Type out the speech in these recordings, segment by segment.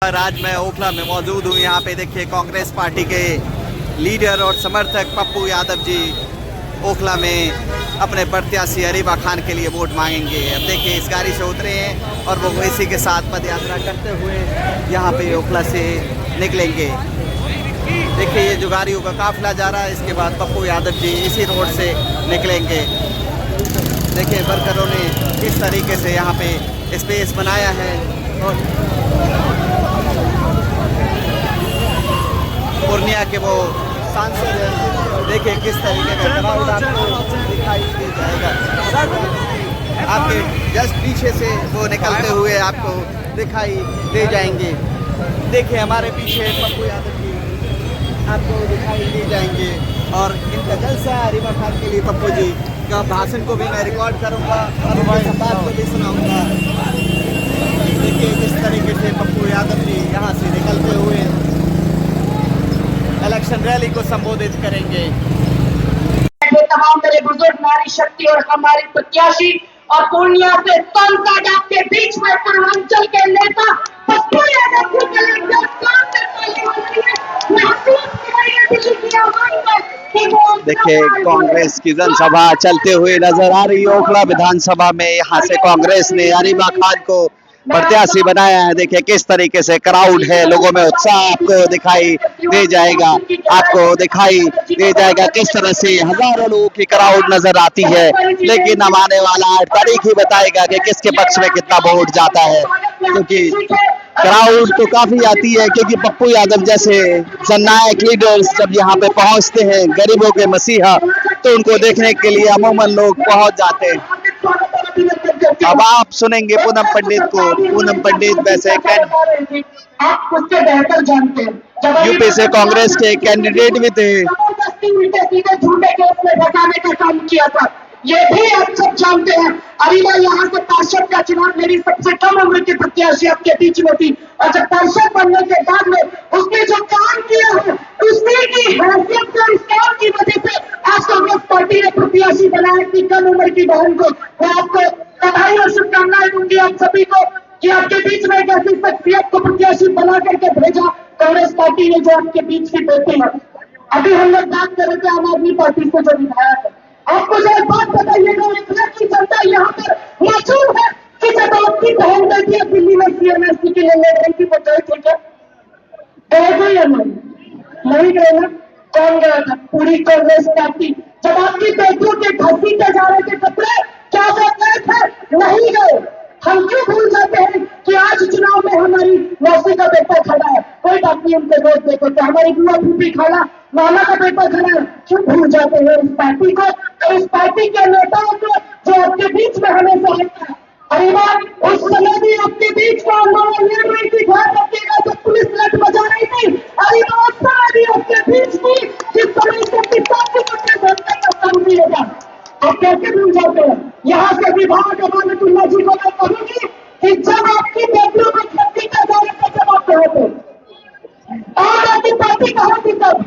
आज मैं ओखला में मौजूद हूँ। यहाँ पे देखिए कांग्रेस पार्टी के लीडर और समर्थक पप्पू यादव जी ओखला में अपने प्रत्याशी अरीबा खान के लिए वोट मांगेंगे। अब देखिए इस गाड़ी से उतरे हैं और वो इसी के साथ पद यात्रा करते हुए यहाँ पे ओखला से निकलेंगे। देखिए ये जो गाड़ियों का काफिला जा रहा है, इसके बाद पप्पू यादव जी इसी रोड से निकलेंगे। देखिए वर्करों ने किस तरीके से यहाँ पे स्पेस बनाया है और पूर्णिया के वो सांसद हैं। देखिए किस तरीके का क्राउड आपको दिखाई दे जाएगा। आपके जस्ट पीछे से वो निकलते हुए आपको दिखाई दे जाएंगे। देखिए हमारे पीछे पप्पू यादव जी आपको दिखाई दे जाएंगे और इनका जलसा है अरीबा खान के लिए। पप्पू जी का भाषण को भी मैं रिकॉर्ड करूँगा और उनकी बात को भी सुनाऊँगा। देखिए किस तरीके से पप्पू यादव जी यहाँ से निकलते हुए इलेक्शन रैली को संबोधित करेंगे। तमाम मेरे बुजुर्ग नारी शक्ति और हमारी प्रत्याशी और पूर्णिया से सांसद आपके बीच में पूर्वांचल के नेता पप्पू यादव जी के लिए देखिए कांग्रेस की जनसभा चलते हुए नजर आ रही है ओखला विधानसभा में। यहाँ से कांग्रेस ने अरीबा खान को प्रत्याशी बनाया है। देखिए किस तरीके से क्राउड है, लोगों में उत्साह आपको दिखाई दे जाएगा। किस तरह से हजारों लोगों की क्राउड नजर आती है, लेकिन अब आने वाला तारीख ही बताएगा कि किसके पक्ष में कितना वोट जाता है। क्योंकि क्राउड तो काफी आती है, क्योंकि पप्पू यादव जैसे जननायक लीडर्स जब यहाँ पे पहुंचते हैं, गरीबों के मसीहा, तो उनको देखने के लिए अमूमन लोग पहुंच जाते हैं। अब आप सुनेंगे पूनम पंडित को। पूनम पंडित वैसे आप उससे बेहतर जानते हैं, यूपी से कांग्रेस के कैंडिडेट भी थे। सीधे झूठे केस में फंसाने का काम किया था, ये भी आप सब जानते हैं। अरीबा यहाँ से पार्षद का चुनाव मेरी सबसे कम उम्र की प्रत्याशी आपके बीच में थी, और जब पार्षद बनने के बाद में उसने जो काम किया है उसी की हैसियत से, इस काम की वजह से आज कांग्रेस पार्टी ने प्रत्याशी बनाया अपनी कम उम्र की बहन को। मैं आपको बधाई और शुभकामनाएं दूंगी आप सभी को कि आपके बीच में एक ऐसी शख्सियत को प्रत्याशी बना करके भेजा कांग्रेस पार्टी ने, जो आपके बीच की बेटी है। अभी हम लोग बात कर रहे थे आम आदमी पार्टी से जो विधायक है, आप मुझे एक बात बताइएगा, इतना की जनता यहाँ पर मौजूद है कि जब आपकी बहन बेटी है दिल्ली में सीएमएससी के लिए लड़ रही थी, वो गए थे क्या? गए या नहीं गए ना? कौन गया था? पूरी कांग्रेस पार्टी। जब आपकी बेटियों के घसीटे जा रहे थे कपड़े, क्या वो गए थे? नहीं गए। हम क्यों भूल जाते हैं कि आज चुनाव में हमारी मौसी का बेटा खड़ा है, कोई बात नहीं उनके वोट देते थे, हमारी बुआ फूफी खाला मामा का बेटा खड़ा है, क्यों भूल जाते हैं इस पार्टी को और इस पार्टी के नेताओं को जो आपके बीच में हमेशा रहता है। अरीबा उस समय भी आपके बीच में आंदोलन लड़ रही थी, ध्यान रखिएगा, जब पुलिस लठ बजा रही थी, अरीबा उस समय भी आपके बीच थी, जिस समय से पार्टी को भरने का काम किया था। आप कैसे भूल जाते हैं? यहाँ से विभाग अमानतुल्लाह जी को मैं कहूंगी कि जब आपकी बेटियों को छत्ती का जाने का जब आप कहे थे, और आपकी पार्टी कहाँ थी तब?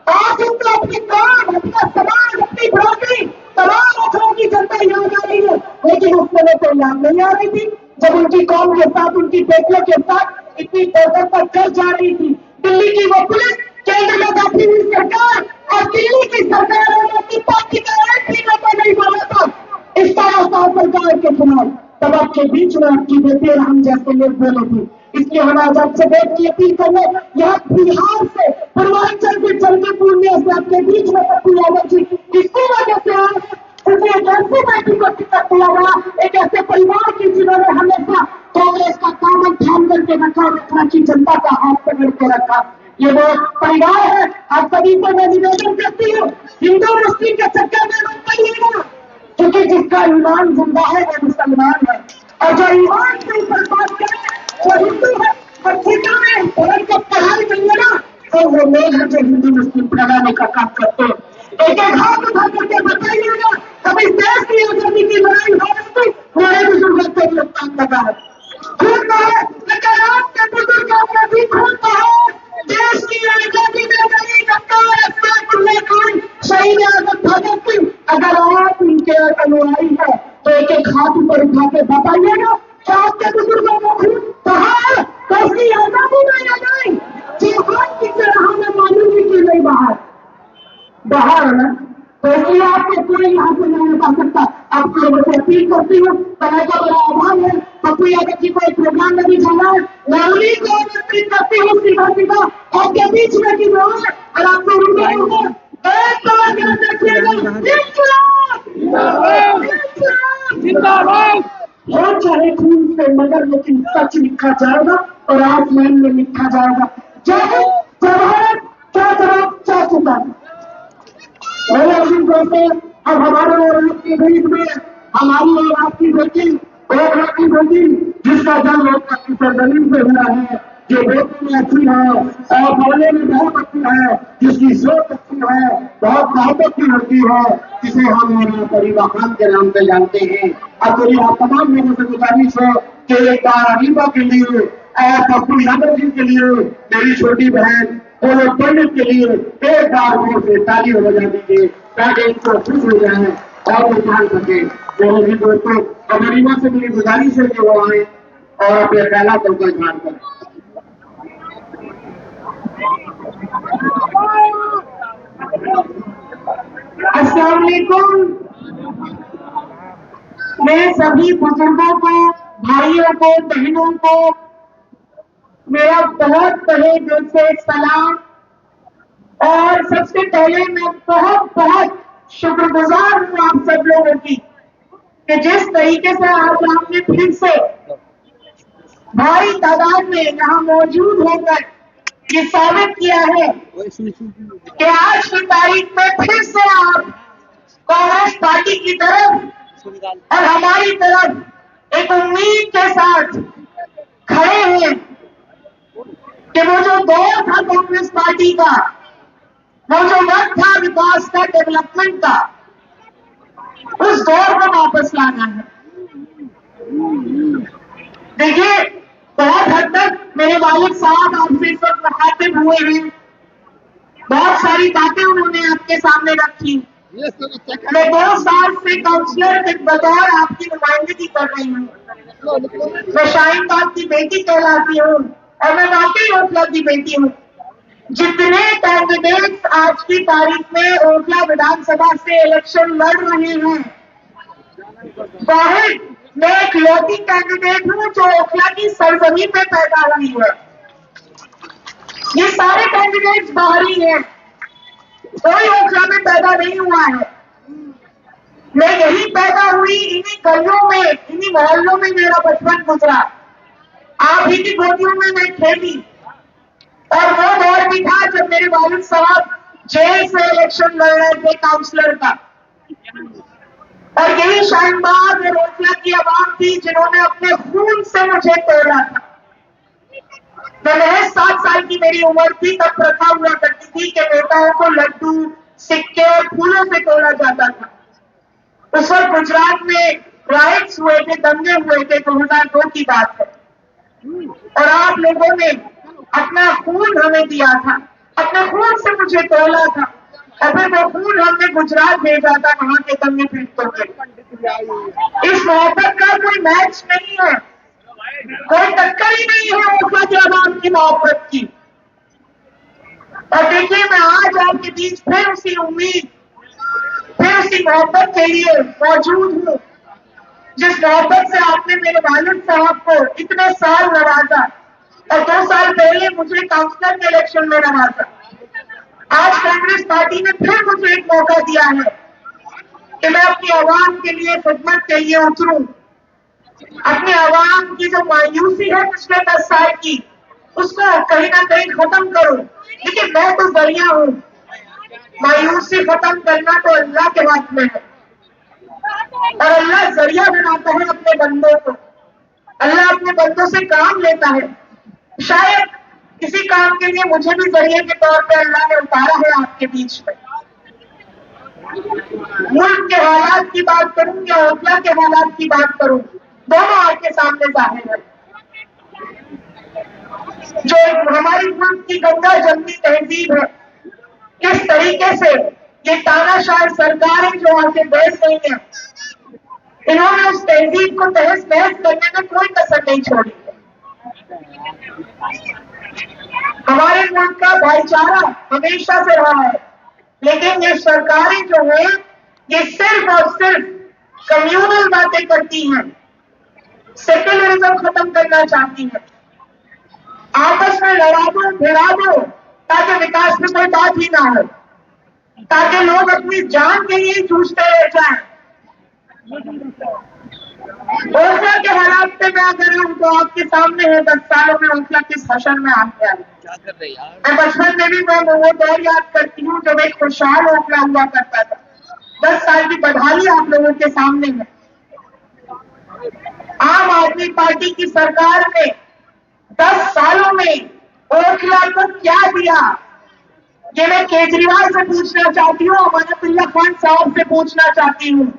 आज उनको अपनी काम, अपना समाज, अपनी बराबरी, तमाम अखरों की जनता याद आ रही है, लेकिन उस समय तो याद नहीं आ रही थी जब उनकी कौम के साथ, उनकी बेटियों के साथ इतनी बॉर्डर पर कर जा रही थी। दिल्ली की वो पुलिस, केंद्र में बैठी हुई सरकार और दिल्ली की सरकार और अपनी पार्टी का एक भी नेता नहीं बना था इस तरह सरकार के खिलाफ। तब आपके बीच में आपकी बेटी और हम जैसे लोग बोले थे। इसलिए हम आज आपसे वोट की अपील करने यहाँ बिहार से, पूर्वांचल से चल के पूर्णिया से आपके बीच में पप्पू यादव जी किसी वजह से आए, क्योंकि एक ऐसी बेटी को टिकट दिया गया, एक ऐसे परिवार की जिन्होंने हमेशा कांग्रेस का दामन थाम करके रखा, रखना की जनता का हाथ पकड़ के रखा। ये वो परिवार है। आप सभी को मैं निवेदन करती हूँ, हिंदू मुस्लिम के चक्कर में मत पड़िएगा, क्योंकि जिसका ईमान जिंदा है वो मुसलमान है, और जो ईमान से ऊपर बात करे वो हिंदू है। और ठेका में धर्म का पढ़ाई नहीं है ना, तो वो लोग हैं जो हिंदू मुस्लिम फैलाने का काम करते हैं। एक एक हाथ उठा करके बताइएगा, कभी देश की आजादी की लड़ाई हो रही थी, हमारे बुजुर्गों को गिरफ्तार लगा है, खून है, लेकिन आपके बुजुर्गों का भी खून है। देश की आजादी में मेरी शहीद आजम भगत सिंह, अगर आप इनके अनुयायी है तो एक एक हाथ ऊपर उठा के बताइएगा, क्या आपके बुजुर्गों को खून कहा है? कैसी आजादी में बिहार है ना, तो इसलिए आपको कोई यहाँ से नहीं बता सकता। आप लोगों से अपील करती हूँ, समय का बड़ा अभाव है, पप्पू यादव जी को एक प्रोग्राम में भी जाना है, मैं उन्हीं को आमंत्रित करती हूँ सीधा सीधा आपके बीच में की जो है, और आपको रुके होंगे एक बार ध्यान रखिएगा, जिंदाबाद हो चाहे खून से मगर, लेकिन सच लिखा जाएगा और आसमान में लिखा जाएगा। जब जवाब क्या जवाब चाह चुका जैसे अब हमारे और आपके बीच में हमारी और आपकी बेटी और आपकी बेटी जिसका जन्म आपकी सरजमीन पे हुआ है, जो बेटी में अच्छी है और बोलने में बहुत अच्छी है, जिसकी सोच अच्छी है, बहुत मोहब्बत की होती है, जिसे हम यहाँ अरीबा खान के नाम से जानते हैं। अब मेरी आप तमाम लोगों से गुजारिश है कि एक बार अरीबा के लिए और पप्पू यादव जी के लिए, मेरी छोटी बहन और पंडित के लिए एक बार जोर से ताली हो जा दीजिए ताकि इनको खुश हो जाए और वो जान सके। मेरे भी दोस्तों, अरीबा से मेरी गुजारिश है कि वो आए और अपने पहला तौर ध्यान करें। अस्सलाम वालेकुम। मैं सभी बुजुर्गों को, भाइयों को, बहनों को मेरा बहुत तहे दिल से सलाम। और सबसे पहले मैं बहुत बहुत शुक्रगुजार हूँ आप सब लोगों की कि जिस तरीके से आज आपने फिर से भारी तादाद में यहाँ मौजूद होकर ये साबित किया है कि आज की तारीख में फिर से आप कांग्रेस पार्टी की तरफ और हमारी तरफ एक उम्मीद के साथ खड़े हैं कि वो जो दौर था कांग्रेस पार्टी का, वो जो वक्त था विकास का, डेवलपमेंट का, उस दौर को वापस लाना है। देखिए, बहुत हद तक मेरे वालिद साहब आपसे इस वक्त मुखातिब हुए हैं, बहुत सारी बातें उन्होंने आपके सामने रखी। मैं 2 साल से काउंसलर के बतौर आपकी नुमाइंदगी कर रही हूँ। मैं शाहीन बाग की बेटी कहलाती हूँ और मैं वाकई ओखला की बेटी हूँ। जितने कैंडिडेट्स आज की तारीख में ओखला विधानसभा से इलेक्शन लड़ रहे हैं, वाहिद मैं एक लौती कैंडिडेट हूँ जो ओखला की सरजमीन पे पैदा हुई है। ये सारे कैंडिडेट्स बाहरी हैं, कोई ओखला में पैदा नहीं हुआ है। मैं यही पैदा हुई, इन्हीं गलियों में, इन्हीं मोहल्लों में मेरा बचपन गुजरा। आप ही की गोदियों में मैं खेली और वो दौर भी था जब मेरे वालिद साहब जेल से इलेक्शन लड़ रहे थे काउंसलर का। और यही शाहीन बाग और ओखला की आवाम थी जिन्होंने अपने खून से मुझे तोड़ा था। मैं महज 7 साल की मेरी उम्र थी तब प्रथा हुआ करती थी कि नेताओं को लड्डू, सिक्के और फूलों से तोड़ा जाता था। उस वक्त गुजरात में राइट्स हुए थे, दंगे हुए थे, 2002 की बात है। और आप लोगों ने अपना खून हमें दिया था, अपने खून से मुझे तोला था और फिर वो खून हमने गुजरात भेजा था वहां के दंगे पीड़ितों के। इस मोहब्बत का कोई मैच नहीं है, कोई टक्कर ही नहीं है ओखला की आवाम की मोहब्बत की। और देखिए, मैं आज आपके बीच फिर उसी उम्मीद, फिर उसी मोहब्बत के लिए मौजूद हूँ जिस मोहब्बत से आपने मेरे वालिद साहब को इतने साल नवाजा और 2 साल पहले मुझे काउंसलर के इलेक्शन में नवाजा। आज कांग्रेस पार्टी ने फिर मुझे एक मौका दिया है कि मैं अपनी आवाम के लिए खिदमत के लिए उतरूं, अपनी आवाम की जो मायूसी है पिछले 10 साल की, उसको कहीं ना कहीं खत्म करूं। लेकिन मैं तो जरिया हूं, मायूसी खत्म करना तो अल्लाह के हाथ में है और अल्लाह जरिया बनाता है अपने बंदों को। अल्लाह अपने बंदों से काम लेता है। शायद किसी काम के लिए मुझे भी जरिए के तौर पे अल्लाह ने उतारा है आपके बीच में। मुल्क के हालात की बात करूं या ओखला के हालात की बात करूं, दोनों आपके सामने जाहिर है। जो हमारी मुल्क की गंगा जमनी तहजीब है, किस तरीके से ये तानाशाह सरकारें जो आके बैठ गई हैं, इन्होंने उस तहजीब को तहस नहस करने में कोई कसर नहीं छोड़ी है। हमारे मुल्क का भाईचारा हमेशा से रहा है, लेकिन ये सरकारें जो है ये सिर्फ और सिर्फ कम्युनल बातें करती हैं, सेक्युलरिज्म खत्म करना चाहती हैं, आपस में लड़ा दो भिड़ा दो ताकि विकास में कोई बात ही ना हो, ताकि लोग अपनी जान के लिए जूझते रह जाएं। ओखला के हालात पे मैं अगर हूं तो आपके सामने है 10 सालों में ओखला किस हशर में आ गया है। मैं बचपन में भी मैं वो दौर याद करती हूँ जब एक खुशहाल ओखला हुआ करता था। 10 साल की बदहाली आप लोगों के सामने है। आम आदमी पार्टी की सरकार ने 10 सालों में ओखला को क्या दिया, ये मैं केजरीवाल से पूछना चाहती हूँ, अमानतुल्लाह खान साहब से पूछना चाहती हूँ।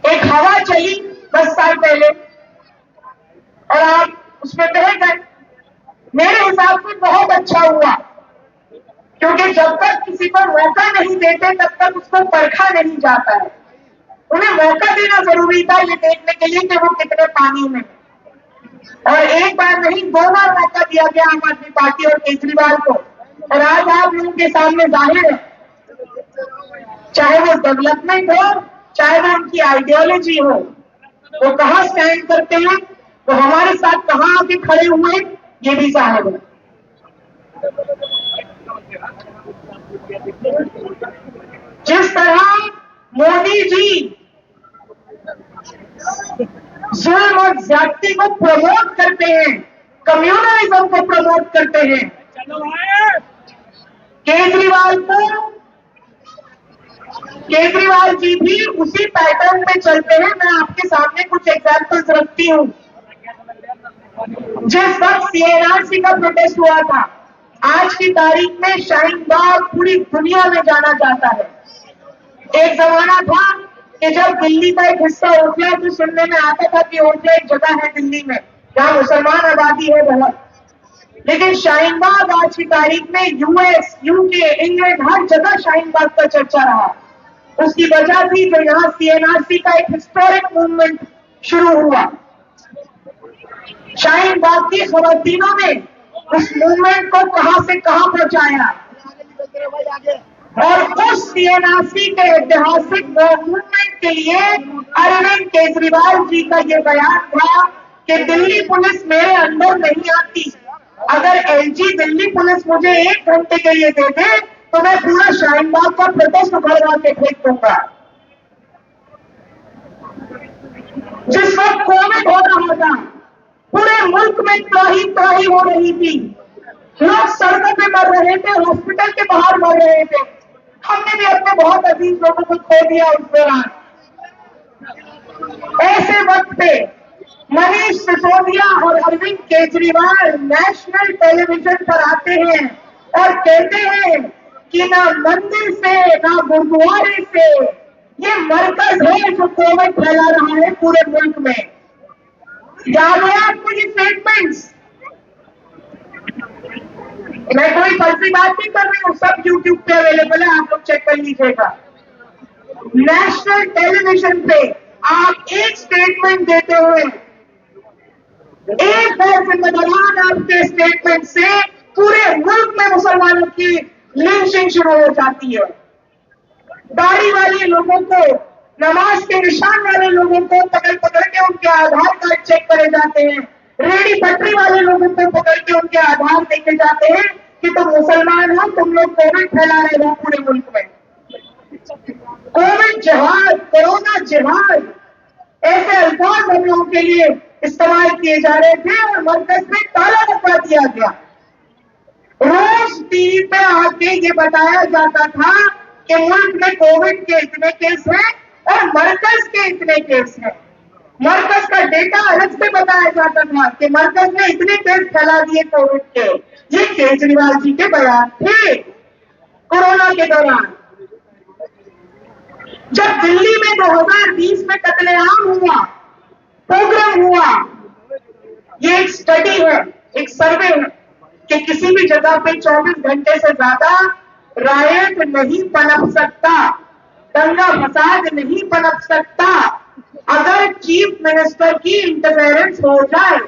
एक हवा चली 10 साल पहले और आप उसमें बह गए। मेरे हिसाब से बहुत अच्छा हुआ, क्योंकि जब तक किसी को मौका नहीं देते तब तक उसको परखा नहीं जाता है। उन्हें मौका देना जरूरी था ये देखने के लिए कि वो कितने पानी में, और एक बार नहीं 2 बार मौका दिया गया आम आदमी पार्टी और केजरीवाल को। और आज आप लोगों के सामने जाहिर है, चाहे वो डेवलपमेंट हो चाहे वो उनकी आइडियोलॉजी हो, वो कहां स्टैंड करते हैं, वो हमारे साथ कहां आके खड़े हुए, ये भी जाहिर है। जिस तरह मोदी जी जुल्म और ज्यादती को प्रमोट करते हैं, कम्युनलिज्म को प्रमोट करते हैं, केजरीवाल जी भी उसी पैटर्न पे चलते हैं। मैं आपके सामने कुछ एग्जांपल्स रखती हूँ। जिस वक्त सीएनआरसी का प्रोटेस्ट हुआ था, आज की तारीख में शाहीन बाग पूरी दुनिया में जाना जाता है। एक जमाना था कि जब दिल्ली का एक हिस्सा ओखला तो सुनने में आता था कि ओखला एक जगह है दिल्ली में जहां मुसलमान आबादी है बहुत, लेकिन शाहीन बाग आज की तारीख में यूएस, यूके, इंग्लैंड हर जगह शाहीन बाग का चर्चा रहा। उसकी वजह थी जो यहाँ सीएनआरसी का एक हिस्टोरिक मूवमेंट शुरू हुआ। शाहीन बाग की खवातीनों ने उस मूवमेंट को कहां से कहां पहुंचाया, और उस सीएनआरसी के ऐतिहासिक मूवमेंट के लिए अरविंद केजरीवाल जी का ये बयान था कि दिल्ली पुलिस मेरे अंदर नहीं आती, अगर एलजी दिल्ली पुलिस मुझे 1 घंटे के लिए दे दे तो मैं पूरा शाहीन बाग का प्रोटेस्ट उखड़वा के फेंक दूंगा। जिस वक्त कोविड हो रहा था, पूरे मुल्क में त्राही हो रही थी, लोग सड़कों पे मर रहे थे, हॉस्पिटल के बाहर मर रहे थे, हमने भी अपने बहुत अजीज लोगों को खो दिया उस दौरान। ऐसे वक्त पे मनीष सिसोदिया और अरविंद केजरीवाल नेशनल टेलीविजन पर आते हैं और कहते हैं कि ना मंदिर से ना गुरुद्वारे से, ये मरकज है जो कोविड फैला रहा है पूरे मुल्क में। याद है आपको ये स्टेटमेंट्स? मैं कोई फर्जी बात नहीं कर रही हूँ, सब यूट्यूब पे अवेलेबल है, आप लोग चेक कर लीजिएगा। नेशनल टेलीविजन पे आप एक स्टेटमेंट देते हुए एक बार जिम्मेदारान आपके स्टेटमेंट से पूरे मुल्क में मुसलमानों की लिंचिंग शुरू हो जाती है। दाढ़ी वाले लोगों को, नमाज के निशान वाले लोगों को पकड़ पकड़ के उनके आधार कार्ड चेक करे जाते हैं। रेडी पटरी वाले लोगों को पकड़ के उनके आधार देखे जाते हैं कि तुम मुसलमान हो, तुम लोग कोविड फैला रहे हो पूरे मुल्क में। कोविड जिहाद, कोरोना जिहाद, ऐसे अल्फाज हम लोगों के लिए इस्तेमाल किए जा रहे थे और मरकज में ताला लगा दिया गया। रोज टीवी पे आके ये बताया जाता था कि मुल्क में कोविड के इतने केस हैं और मरकज के इतने केस हैं। मरकज का डेटा अलग से बताया जाता था कि मरकज ने इतने केस फैला दिए कोविड के। ये केजरीवाल जी के बयान थे कोरोना के दौरान। जब दिल्ली में 2020 में कत्लेआम हुआ, पोग्राम हुआ, ये एक स्टडी है, एक सर्वे है कि किसी भी जगह पे 24 घंटे से ज्यादा रायट नहीं पनप सकता, दंगा फसाद नहीं पनप सकता अगर चीफ मिनिस्टर की इंटरफेरेंस हो जाए।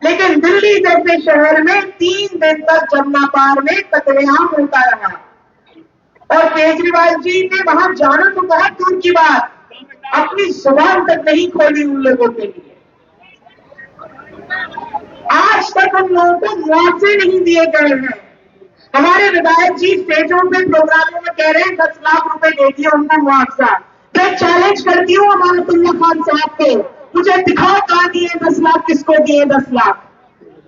लेकिन दिल्ली जैसे शहर में 3 दिन तक जमुना पार में कत्लेआम होता रहा और केजरीवाल जी ने वहां जाना तो बहुत दूर की बात, अपनी जुबान तक नहीं खोली उन लोगों के लिए। आज तक उन लोगों को मुआवजे नहीं दिए गए हैं। हमारे विधायक जी स्टेजों पे प्रोग्रामों में कह रहे हैं 10 लाख रुपए दे दिए उनको मुआवजा। मैं चैलेंज करती हूँ अमानतुल्लाह खान साहब को, मुझे दिखाओ कहां दिए 10 लाख, किसको दिए 10 लाख।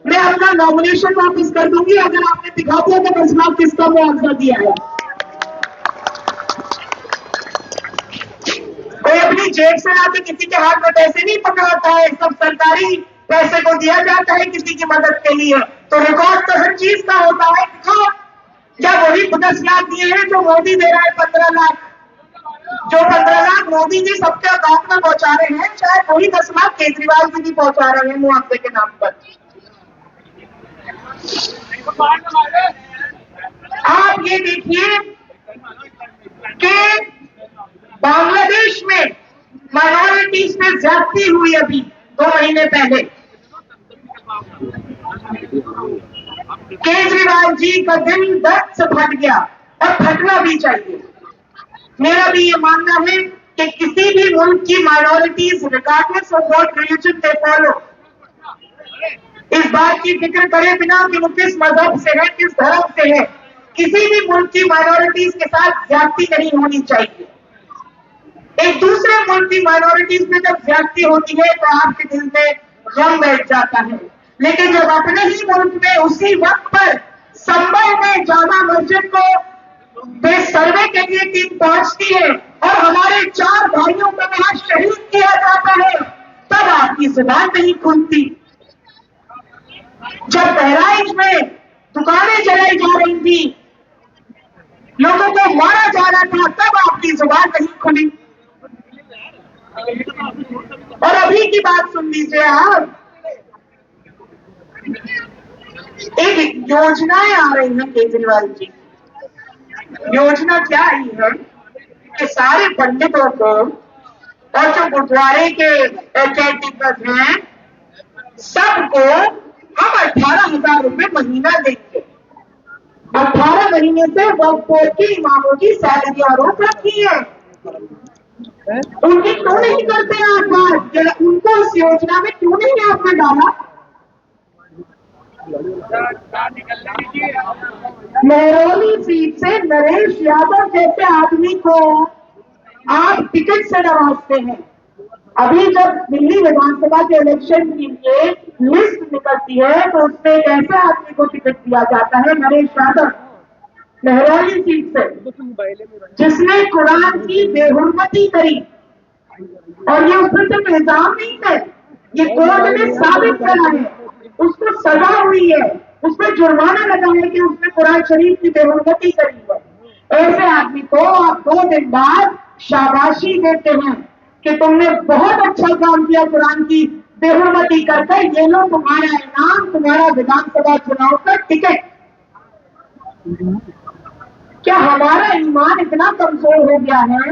मैं अपना नॉमिनेशन वापस कर दूंगी अगर आपने दिखा दिया कि 10 लाख किसका मुआवजा दिया है। कोई अपनी जेब से लाके किसी के हाथ में पैसे नहीं पकड़ाता है, सब सरकारी पैसे को दिया जाता है किसी की मदद के लिए। तो रिकॉर्ड तो हर चीज का होता है, दिखाओ। क्या वही 10 लाख दिए हैं जो मोदी दे रहा है 15 लाख? जो 15 लाख मोदी जी सबके अकाउंट में पहुंचा रहे हैं, शायद वही 10 लाख केजरीवाल जी भी पहुंचा रहे हैं मुआवजे के नाम पर। आप ये देखिए कि बांग्लादेश में माइनॉरिटीज में ज्यादती हुई अभी 2 महीने पहले। केजरीवाल जी का दिल दर्द से फट गया और फटना भी चाहिए। मेरा भी ये मानना है कि किसी भी मुल्क की minorities regardless of what religion they follow, इस बात की फिक्र करे बिना कि वो किस मजहब से है, किस धर्म से है, किसी भी मुल्क की माइनॉरिटीज के साथ ज्यादती नहीं होनी चाहिए। एक दूसरे मुल्क की माइनॉरिटीज में जब ज्यादती होती है तो आपके दिल में गम बैठ जाता है, लेकिन जब अपने ही मुल्क में उसी वक्त पर संभल में जामा मस्जिद को सर्वे के लिए टीम पहुंचती है और हमारे 4 भाइयों को वहां शहीद किया जाता है, तब आपकी जुबान नहीं खुलती। जब बहराइच में दुकानें जलाई जा रही थी, लोगों को मारा जा रहा था, तब आपकी जुबान नहीं खुली। और अभी की बात सुन लीजिए आप, एक योजनाएं आ रही हैं केजरीवाल जी। योजना क्या आई है कि सारे पंडितों को और जो गुरुद्वारे के केयरटेकर्स हैं सबको हम 18,000 रुपए महीना देंगे। 18 महीने से वक्फ बोर्ड के इमामों की सैलरी रोक रखी है, उनकी क्यों नहीं करते आप बात? उनको इस योजना में क्यों नहीं आपने डाला? महरौली सीट से नरेश यादव जैसे आदमी को आप टिकट से नवाजते हैं। अभी जब दिल्ली विधानसभा के इलेक्शन के लिए लिस्ट निकलती है तो उसमें एक ऐसे आदमी को टिकट दिया जाता है, नरेश यादव, महरौली सीट से, जिसने कुरान की बेहुरमती करी। और ये उसमें सिर्फ इल्जाम नहीं है, ये कोर्ट ने साबित करा है, उसको सजा हुई है, उसमें जुर्माना लगा है कि उसने कुरान शरीफ की बेहुरमती करी है। ऐसे आदमी को आप 2 दिन बाद शाबाशी देते हैं कि तुमने बहुत अच्छा काम किया कुरान की बेहुरमती करके, ये लो तुम्हारा इनाम, तुम्हारा विधानसभा चुनाव का टिकट। क्या हमारा ईमान इतना कमजोर हो गया है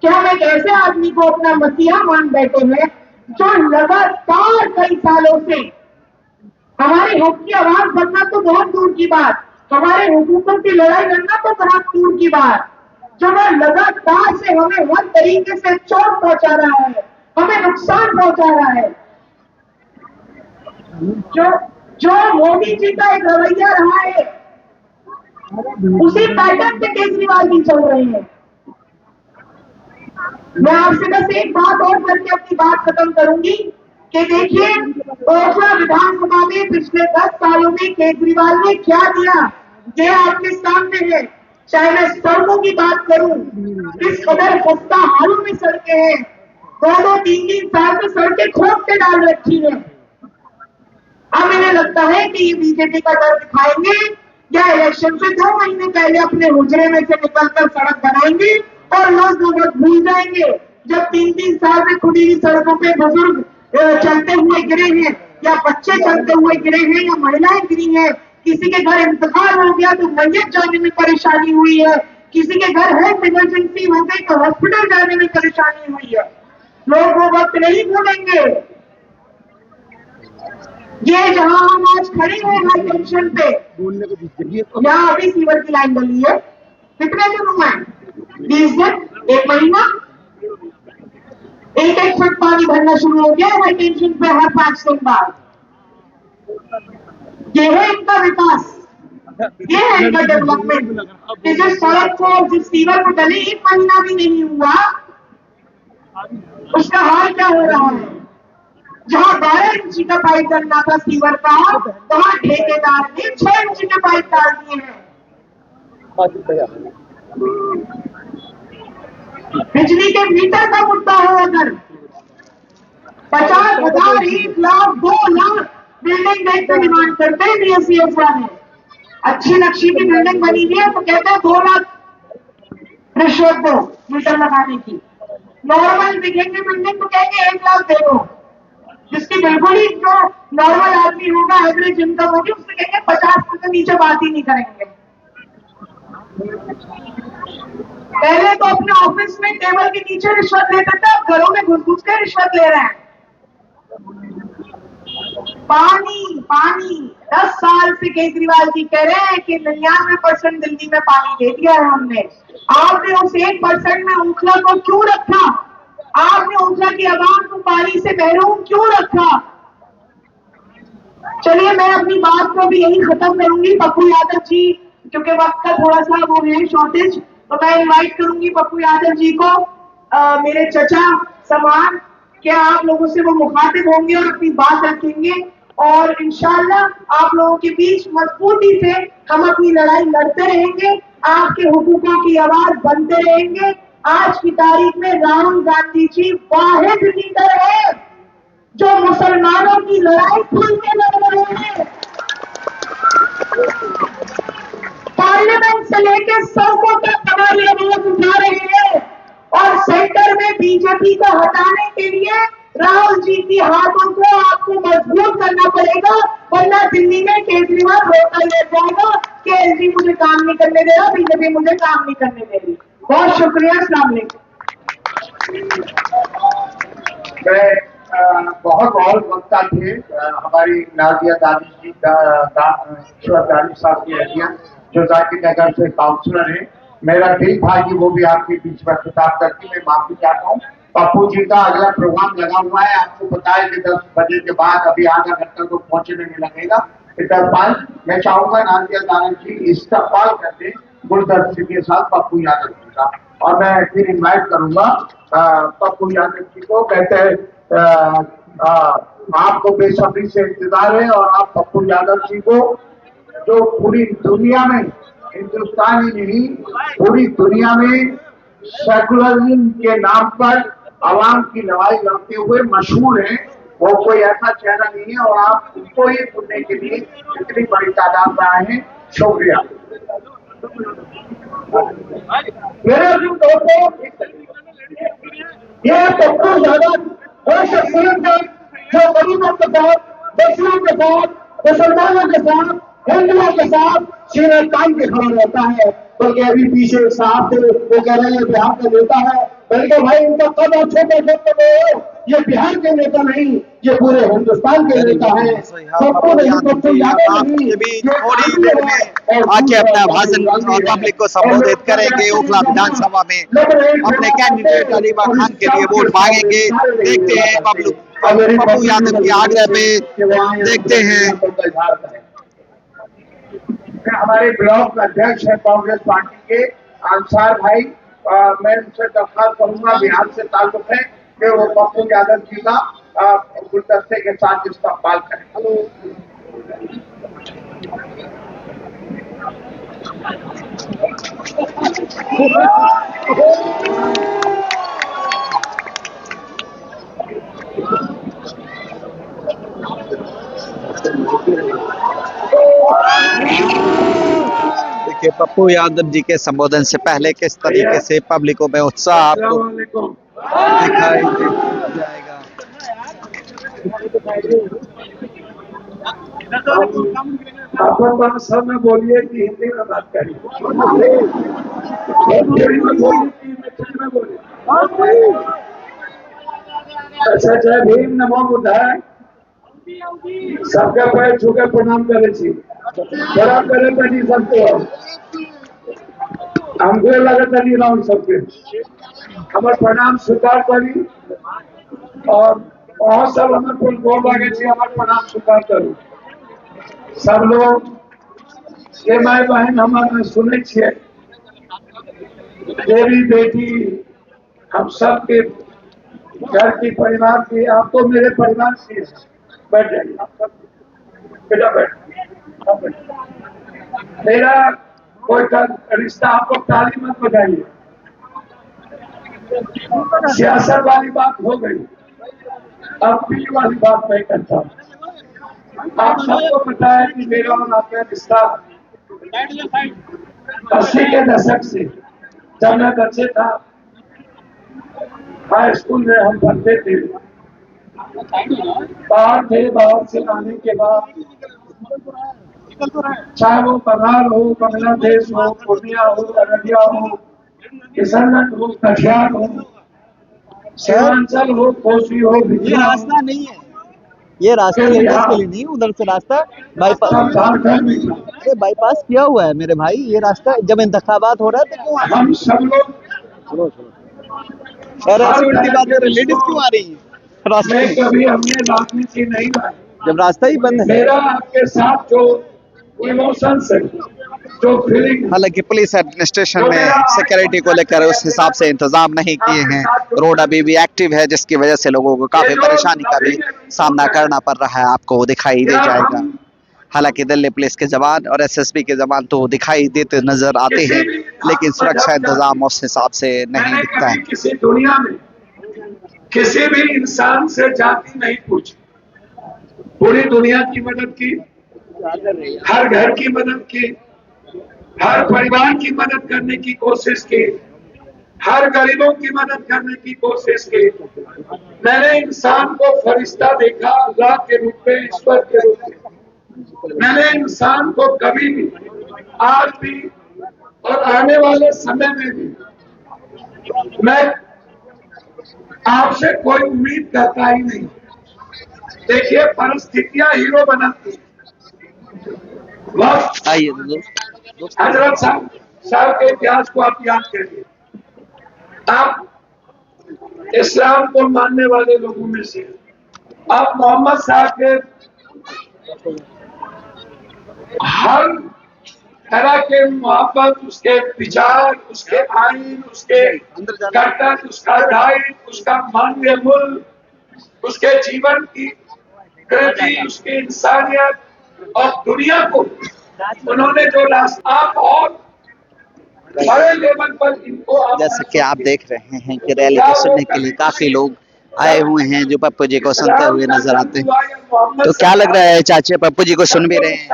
कि हम एक ऐसे आदमी को अपना मसीहा मान बैठे हैं जो लगातार कई सालों से हमारे हक की आवाज बनना तो बहुत दूर की बात, हमारे हुकूकों की लड़ाई लड़ना तो बहुत दूर की बात, जो लगातार से हमें हर तरीके से चोट पहुंचा रहा है, हमें नुकसान पहुंचा रहा है। जो मोदी जी का एक रवैया रहा है, उसी पैटर्न पे केजरीवाल जी चल रहे हैं। मैं आपसे बस एक बात और करके अपनी बात खत्म करूंगी कि देखिए ओखला विधानसभा में पिछले 10 सालों में केजरीवाल ने क्या दिया, ये आपके सामने है। चाहे मैं सड़कों की बात करूं, किस कदर खस्ता हालों में सड़कें हैं, 2-3 साल से सड़कें खोद के डाल रखी है। अब इन्हें लगता है कि ये बीजेपी का डर दिखाएंगे या इलेक्शन से 2 महीने पहले अपने हुजरे में से निकलकर सड़क बनाएंगे और लोग भूल जाएंगे जब 3-3 साल से खुदी हुई सड़कों पे बुजुर्ग चलते हुए गिरे हैं, या बच्चे चलते हुए गिरे हैं, या महिलाएं गिरी हैं, किसी के घर इंतकाल हो गया तो मैयत जाने में परेशानी हुई है, किसी के घर हेल्थ इमरजेंसी हो गई तो हॉस्पिटल जाने में परेशानी हुई है। लोग वो वक्त नहीं भूलेंगे। ये जहां हम आज खड़े हैं हाई टेंशन पे, यहाँ अभी सीवर की लाइन डली है। कितने दिन हुए हैं? 20 दिन, 1 महीना। 1-1 फुट पानी भरना शुरू हो गया हाई टेंशन पे हर 5 दिन बाद। ये है इनका विकास, ये है इनका डेवलपमेंट कि जिस सड़क को, जिस सीवर को डले 1 महीना भी नहीं हुआ, उसका हाल क्या हो रहा है। जहां 12 इंची का पाइप डलना था सीवर का, वहां ठेकेदार ने 6 इंची के पाइप डाल दिए हैं। बिजली के मीटर का मुद्दा हो, अगर 50,000, 1 लाख, 2 लाख बिल्डिंग देख के डिमांड करते हैं बीएससीएस वाले। अच्छी नक्शी की बिल्डिंग बनी हुई है तो कहते हैं 2 लाख रिश्वत दो मीटर लगाने की। नॉर्मल दिखेंगे बिल्डिंग तो कहेंगे 1 लाख दे दो। जिसकी बिल्कुल ही जो नॉर्मल आदमी होगा, एवरेज इनकम होगी, उससे कहेंगे 50 से नीचे बात ही नहीं करेंगे। पहले तो अपने ऑफिस में टेबल के नीचे रिश्वत लेते थे, अब घरों में घुस घुस के रिश्वत ले रहे हैं। पानी पानी 10 साल से केजरीवाल जी कह रहे हैं कि 99% दिल्ली में पानी दे दिया है हमने। आपने उस 1% में ओखला को क्यों रखा? आपने ओखला की आवाम को पानी से महरूम क्यों रखा? चलिए मैं अपनी बात को भी यही खत्म करूंगी। पप्पू यादव जी, क्योंकि वक्त का थोड़ा सा वो है शॉर्टेज, तो मैं इनवाइट करूंगी पप्पू यादव जी को, मेरे चचा समान, क्या आप लोगों से वो मुखातिब होंगे और अपनी बात रखेंगे और इंशाल्लाह आप लोगों के बीच मजबूती से हम अपनी लड़ाई लड़ते रहेंगे, आपके हुकूकों की आवाज बनते रहेंगे। आज की तारीख में राहुल गांधी जी वाहिद लीडर है जो मुसलमानों की लड़ाई खुल के लड़ रहे हैं। पार्लियामेंट से लेकर सड़कों तक हमारी आवाज उठा रहे हैं और सेंटर में बीजेपी को हटाने के लिए राहुल जी की हाथों को आपको मजबूत करना पड़ेगा, वरना दिल्ली में केजरीवाल होकर ले जाएगा कि एलजी मुझे काम नहीं करने दे रहा, बीजेपी मुझे काम नहीं करने दे रही। बहुत शुक्रिया, अस्सलाम वालेकुम। बहुत और वक्ता थे हमारी नाजिया दानिश जी, ईश्वर दानिश साहब की अहलिया जो जाकिर नगर से काउंसलर है। मेरा दिल था कि वो भी आपके बीच में खिताब करती, मैं माफी चाहता हूँ। पप्पू जी का अगला प्रोग्राम लगा हुआ है, आपको पता है कि 10 बजे के बाद अभी आधा घंटा तो पहुंचने में लगेगा। इस्तेफाल मैं चाहूंगा नाजिया दानिश जी इस्तेफाल करते गुलदस्ते के साथ पप्पू यादव जी का, और मैं फिर इन्वाइट करूंगा पप्पू यादव जी को। कहते हैं आपको बेसब्री से इंतजार है और आप पप्पू यादव जी को, जो पूरी दुनिया में, हिंदुस्तान ही नहीं पूरी दुनिया में सेकुलरिज्म के नाम पर आवाम की लड़ाई लड़ते हुए मशहूर है, वो कोई ऐसा चेहरा नहीं है और आप उनको ही सुनने के लिए इतनी बड़ी तादाद में आए हैं। शुक्रिया। मेरे दोस्तों, ये पप्पू यादव वो शख्सियत है जो गरीबों के साथ, बच्चों के साथ, मुसलमानों के साथ, हिंदुओं के साथ सीधे काम के खड़ा रहता है। बल्कि अभी पीछे एक साहब थे, वो कह रहे हैं बिहार का नेता है, बल्कि भाई इनका कद और छोटे छोटे हो, ये बिहार के नेता नहीं, ये पूरे हिंदुस्तान के नेता है। पप्पू नहीं, पप्पू यादव नहीं, थोड़ी देर में आके अपना भाषण और पब्लिक को संबोधित करेंगे। ओखला विधानसभा में अपने कैंडिडेट अलीबा खान के लिए वोट मांगेंगे। देखते हैं पप्पू यादव के आग्रह पे, देखते हैं। हमारे ब्लॉक अध्यक्ष है कांग्रेस पार्टी के अंसार भाई, मैं उनसे दरख्वास्त करूंगा, बिहार से ताल्लुक है, कि वो पप्पू यादव जी का गुलदस्ते के साथ इस्तेमाल करें। देखिए पप्पू यादव जी के संबोधन से पहले किस तरीके से पब्लिकों में उत्साह आपको दिखाई जाएगा। आप सब में बोलिए कि हिंदी में बात करिए। अच्छा, जय भीम, नमो बुद्धाय। सबके पैर छू के प्रणाम करे छी। प्रणाम करे तो नहीं सकते हो, हमको लगता नहीं राउंड सबके हमारे प्रणाम स्वीकार करी और बहुत सब हमें कुल गोल लगे छी हमारे प्रणाम स्वीकार करू। सब लोग ये माय बहन हमारे सुने छे, देवी बेटी हम सब के घर की परिवार की, आप तो मेरे परिवार की बैठ जाइए आप सब बेटा बैठ। मेरा कोई रिश्ता आपको ताली मत बजाइए, सियासत वाली बात हो गई, अब पीली वाली बात नहीं करता। आप सबको पता है कि मेरा और आपका रिश्ता 80 के दशक से, जब मैं बच्चे था हाई स्कूल में हम पढ़ते थे, बाहर से आने के बाद चाहे वो बंगाल हो, बांग्लादेश हो, पूर्णिया हो, अररिया हो, किशनगंज हो, कटिहार हो, सीमांचल हो, कोसी हो, ये भिजिया हो, रास्ता नहीं है, ये रास्ता फिर लेडीज यहाँ के लिए नहीं, उधर से रास्ता बाईपास, सब झारखंड में था। अरे बाईपास किया हुआ है मेरे भाई। ये रास्ता जब इंतखाबात हो रहा है तो क्यों आ रही हम सब लोग है? और ऐसी उल्टी बात कर लेडीज क्यों आ रही है रास्ते में में कभी हमने राजनीति नहीं लाई। जब रास्ता ही बंद है? मेरा आपके साथ जो इमोशंस है, जो फीलिंग, हालांकि पुलिस एडमिनिस्ट्रेशन ने सिक्योरिटी को लेकर उस हिसाब से इंतजाम नहीं किए हैं। रोड अभी भी एक्टिव है, जिसकी वजह से लोगों को काफी परेशानी का भी सामना करना पड़ रहा है। आपको वो दिखाई दे जाएगा। हालांकि दिल्ली पुलिस के जवान और एसएसबी के जवान तो दिखाई देते नजर आते हैं, लेकिन सुरक्षा इंतजाम उस हिसाब से नहीं मैंने दिखता है। कभी किसी दुनिया में किसी भी इंसान से जाति नहीं पूछी, पूरी दुनिया की मदद की, हर घर की मदद की, हर परिवार की मदद करने की कोशिश की, हर गरीबों की मदद करने की कोशिश की। मैंने इंसान को फरिश्ता देखा, अल्लाह के रूप में, ईश्वर के रूप में। मैंने इंसान को कभी भी, आज भी और आने वाले समय में भी मैं आपसे कोई उम्मीद करता ही नहीं। देखिए परिस्थितियां हीरो बनाती हैं। वक्त आइए हजरत साहब के इतिहास को आप याद करिए। आप इस्लाम को मानने वाले लोगों में से, आप मोहम्मद साहब के हर तरह के मोहब्बत, उसके विचार, उसके आइन, उसके कर्तव्य, उसका दायित्व, उसका मानवीय मूल्य, उसके जीवन की कृति, उसकी इंसानियत और दुनिया को उन्होंने जो रास्ता, आप और बड़े लेवल पर इनको, जैसे कि आप देख रहे हैं कि रैली को सुनने के लिए काफी लोग आए हुए हैं जो पप्पू जी को सुनते हुए नजर आते हैं। तो क्या लग रहा है चाचा, पप्पू जी को सुन भी रहे हैं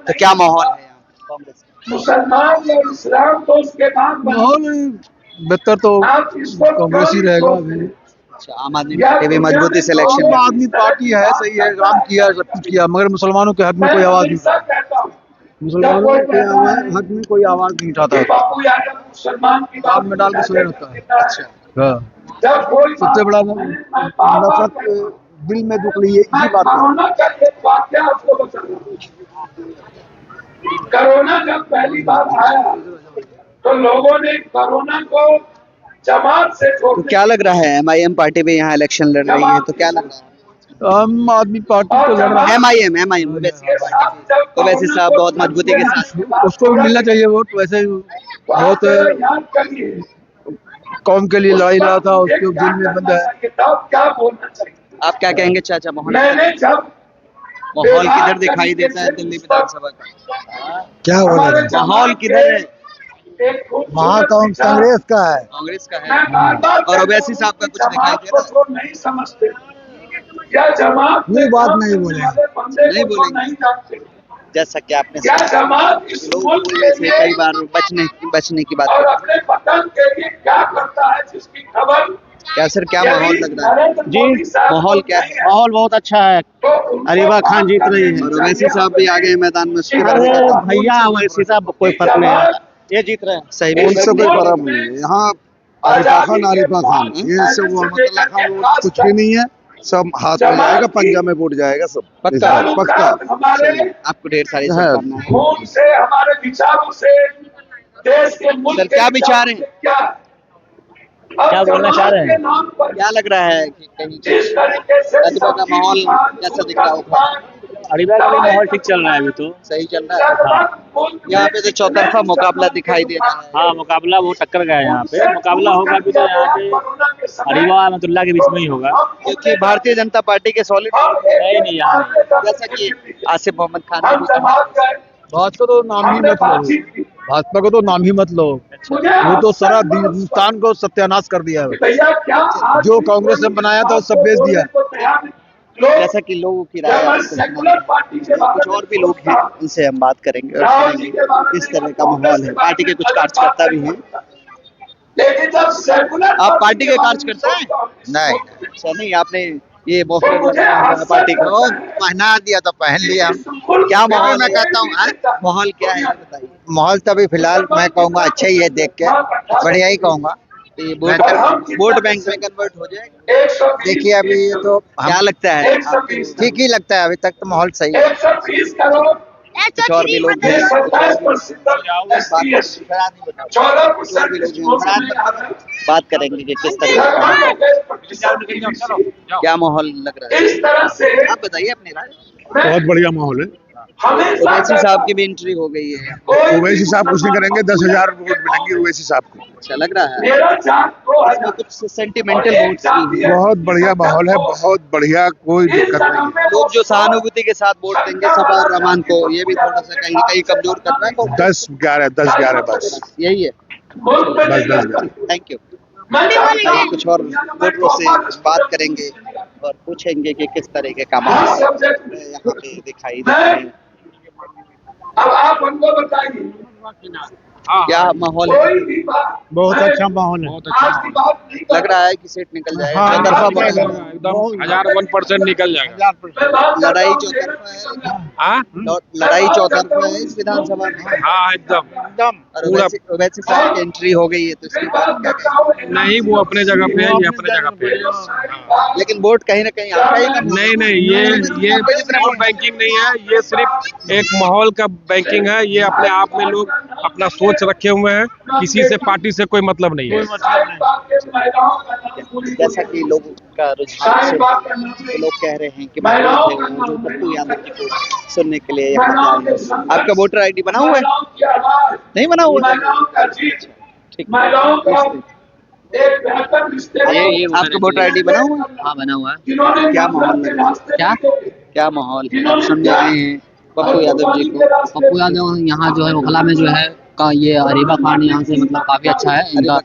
तो क्या माहौल है यहाँ कांग्रेस का? मुसलमान या इस्लाम तो उसके बाद माहौल बेहतर तो कांग्रेस ही रहेगा अभी। अच्छा, आम आदमी पार्टी भी मजबूती से इलेक्शन आम आदमी पार्टी है, सही है, काम किया, सब कुछ किया, मगर मुसलमानों के हक में कोई आवाज नहीं उठाता। मुसलमानों के हक में कोई आवाज नहीं उठाता। काम में डाल के सोए रहता है। अच्छा, हाँ, सबसे बड़ा नफरत दिल में दुख ली यही बात है। कोरोना का एक वाक्य आपको बताऊं। कोरोना जब पहली बार आया तो लोगों ने कोरोना को जमात से तो छोड़, क्या लग रहा है एमआईएम पार्टी भी यहाँ इलेक्शन लड़ रही है तो क्या लग रहा है? आम आदमी पार्टी तो लड़ रहा है। एमआईएम तो वैसे साहब बहुत मजबूती के साथ उसको भी मिलना चाहिए वोट। वैसे बहुत याद करिए कौम के लिए लड़ाई रहा था, उसके जेल में बंद है। क्या बोलना चाहिए। आप क्या कहेंगे चाचा? मैंने जब माहौल किधर दिखाई देता है दिल्ली विधानसभा का? क्या हो रहा है? माहौल किधर है? कांग्रेस का है। कांग्रेस का है। और ओवैसी साहब का कुछ दिखाई दे रहा है? नहीं समझते क्या जमात, वो बात नहीं बोलेंगे। नहीं बोलेंगे। नहीं जानते जैसा कि आपने क्या जमात इस लोग मुल्क बोलने से के कई लिए बार बचने की बात और करते अपने वतन के लिए क्या करता है, जिसकी खबर हैं। क्या सर, क्या माहौल लग रहा है? जी माहौल क्या है? माहौल बहुत अच्छा है। अरीबा खान जीत रही है। और ओवैसी साहब भी आ गए मैदान में, उसके बारे में अरे क्या? भैया वैसे साहब कोई फर्क नहीं है, ये जीत रहे हैं। सही में उनसे कोई फर्क नहीं है। यहाँ आरिफा खान, ये सब अहमदुल्ला खान कुछ भी नहीं है। सब हाथ में जाएगा, पंजा में वोट जाएगा सब। पक्का? इस बार पक्का। आपको ढेर सारी हाँ। शुभकामनाएं। खून से हमारे विचारों से देश के मुल्क सर, क्या विचार हैं? क्या बोलना चाह रहे हैं? क्या लग रहा है कि कहीं जिस तरीके से अरीबा का माहौल कैसा दिख रहा होगा? अरीबा का भी माहौल ठीक चल रहा है अभी तो। सही चल रहा है। हाँ यहाँ पे तो चौतरफा मुकाबला दिखाई दे रहा है। हाँ, मुकाबला वो टक्कर गया है यहाँ पे। मुकाबला होगा भी तो यहाँ पे अरीबा अहमदुल्ला के बीच में ही होगा। क्योंकि भारतीय जनता पार्टी के सॉलिड नहीं यहाँ नहीं। जैसा कि आसिफ मोहम्मद खान ने भी कहा। भाजपा को तो नाम ही मत लो, भाजपा को तो नाम ही मत लो। वो तो सारा हिंदुस्तान को सत्यानाश कर दिया है। जो कांग्रेस ने बनाया था वो सब बेच दिया। जैसा कि लोगों की राय आपको सुनाई। कुछ और भी लोग हैं, उनसे हम बात करेंगे और सुनेंगे किस तरह का माहौल है। पार्टी के कुछ कार्यकर्ता भी हैं। आप पार्टी के कार्यकर्ता हैं? नहीं, अच्छा, नहीं आपने ये मौके पार्टी का पहना दिया तो पहन लिया। क्या माहौल मैं है? कहता हूँ माहौल क्या है ये बताइए। माहौल तो अभी फिलहाल मैं कहूँगा अच्छा ही है, देख के बढ़िया ही कहूँगा। तो ये वोट बैंक में कन्वर्ट हो जाएगा? देखिए अभी ये तो क्या लगता है आपको? ठीक ही लगता है, अभी तक तो माहौल सही है। कुछ और भी लोग हैं, बात करेंगे कि किस तरह क्या माहौल लग रहा है। आप बताइए अपनी राय। बहुत बढ़िया माहौल है। ओवैसी साहब की भी एंट्री हो गई है। ओवैसी साहब कुछ नहीं करेंगे, 10,000 वोट मिलेंगे ओवैसी साहब को। अच्छा लग रहा है। इसमें कुछ सेंटिमेंटल वोट्स भी हैं। बहुत बढ़िया माहौल है, बहुत बढ़िया, कोई दिक्कत नहीं है। लोग जो सहानुभूति के साथ वोट देंगे सपा और रहमान को, ये भी थोड़ा सा कहीं कहीं कमजोर कर रहा है। 10-11 बस यही है। बस 10-11। Thank you. कुछ और वोटरों से बात करेंगे और पूछेंगे कि किस तरह के काम यहाँ पे दिखाई दे रहे हैं। अब आप हमको बताइए क्या माहौल है? बहुत अच्छा माहौल है। लग रहा है कि सीट निकल जाएगा। हाँ, चौतरफा एकदम 1001% निकल जाएगा। लड़ाई चौतरफा है। हाँ लड़ाई चौतरफा है इस विधानसभा में। हाँ एकदम और ओवैसी साहब की एंट्री हो गई है तो इसके बाद क्या कहेंगे? नहीं, वो अपने जगह पे है, ये अपने जगह पे है। लेकिन वोट कहीं ना कहीं आपका ही कम नहीं नहीं, ये वोट बैंकिंग नहीं है, ये सिर्फ एक माहौल का बैंकिंग है। ये अपने आप में लोग अपना सोच रखे हुए हैं, किसी से पार्टी से कोई मतलब नहीं है। जैसा कि लोगों का रुझान से तो लोग कह रहे हैं कि मजबूत है वो जो पप्पू यादव जी को सुनने के लिए यहाँ आए हैं। आपका वोटर आईडी बना हुआ है? नहीं बना हुआ? ठीक है। आपका वोटर आईडी बना हुआ है? हाँ बना हुआ है। क्या माहौल लग रहा है? क्या माहौल है? आप सुनने आए हैं पप्पू यादव जी को। पप्पू यादव यहाँ जो है ओखला में जो है का ये अरीबा खान यहाँ से मतलब काफी अच्छा है इनका।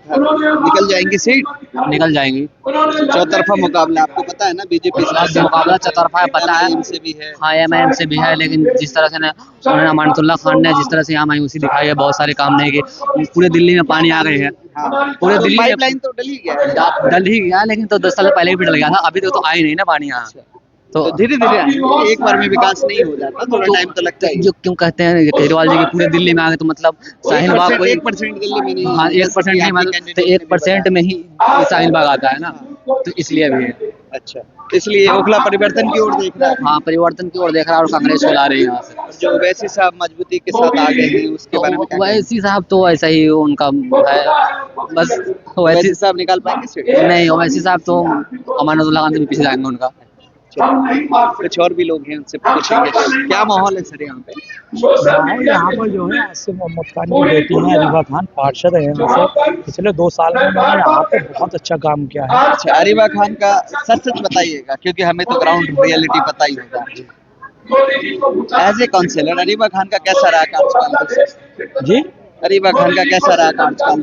निकल जाएंगे सीट? निकल जाएंगी। चौतरफा मुकाबला आपको पता है ना, बीजेपी से मुकाबला चौतरफा है, पता है। MIM से भी है। हाँ MIM से भी है, लेकिन जिस तरह से उन्होंने अमानतुल्लाह खान ने जिस तरह से यहाँ मायूसी दिखाई है, बहुत सारे काम नहीं किए। पूरे दिल्ली में पानी आ गए हैं। पूरे दिल्ली में पाइपलाइन तो डल ही गया है। डल ही गया, लेकिन तो 10 साल पहले भी डल गया था। अभी तो आया नहीं ना पानी यहाँ। तो धीरे धीरे आएंगे, एक बार में विकास नहीं हो जाता, थोड़ा टाइम तो लगता है। जो क्यों कहते हैं केजरीवाल जी की पूरे दिल्ली में आ गए, तो मतलब साहिल बाग को 1% दिल्ली में नहीं। हाँ 1% नहीं, मतलब तो 1% में ही साहिल बाग आता है ना, तो इसलिए भी है। अच्छा, इसलिए ओखला परिवर्तन की ओर देख रहा है। हाँ परिवर्तन की ओर देख रहा है और कांग्रेस को ला रही है यहाँ से। जो ओवैसी साहब मजबूती के साथ आ गए हैं उसके बारे में क्या कहेंगे? ओवैसी साहब तो ऐसा ही उनका है, बस ओवैसी साहब निकाल पाएंगे सीट? नहीं, ओवैसी साहब तो अमानतुल्लाह खान से भी पीछे जाएंगे उनका। कुछ और भी लोग हैं, उनसे पूछेंगे क्या माहौल है सर यहाँ पे। यहाँ पर जो है आसिफ मोहम्मद खान की बेटी है अरीबा खान, पार्षद है यहाँ से। पिछले 2 साल में उन्होंने यहाँ पे बहुत अच्छा काम किया है। अच्छा, अरीबा खान का सच सच बताइएगा, क्योंकि हमें तो ग्राउंड रियलिटी पता ही होगा। As a counsellor Areeba Khan का कैसा रहा कार्यकाल? जी, अरीबा खान का कैसा रहा कार्यकाल?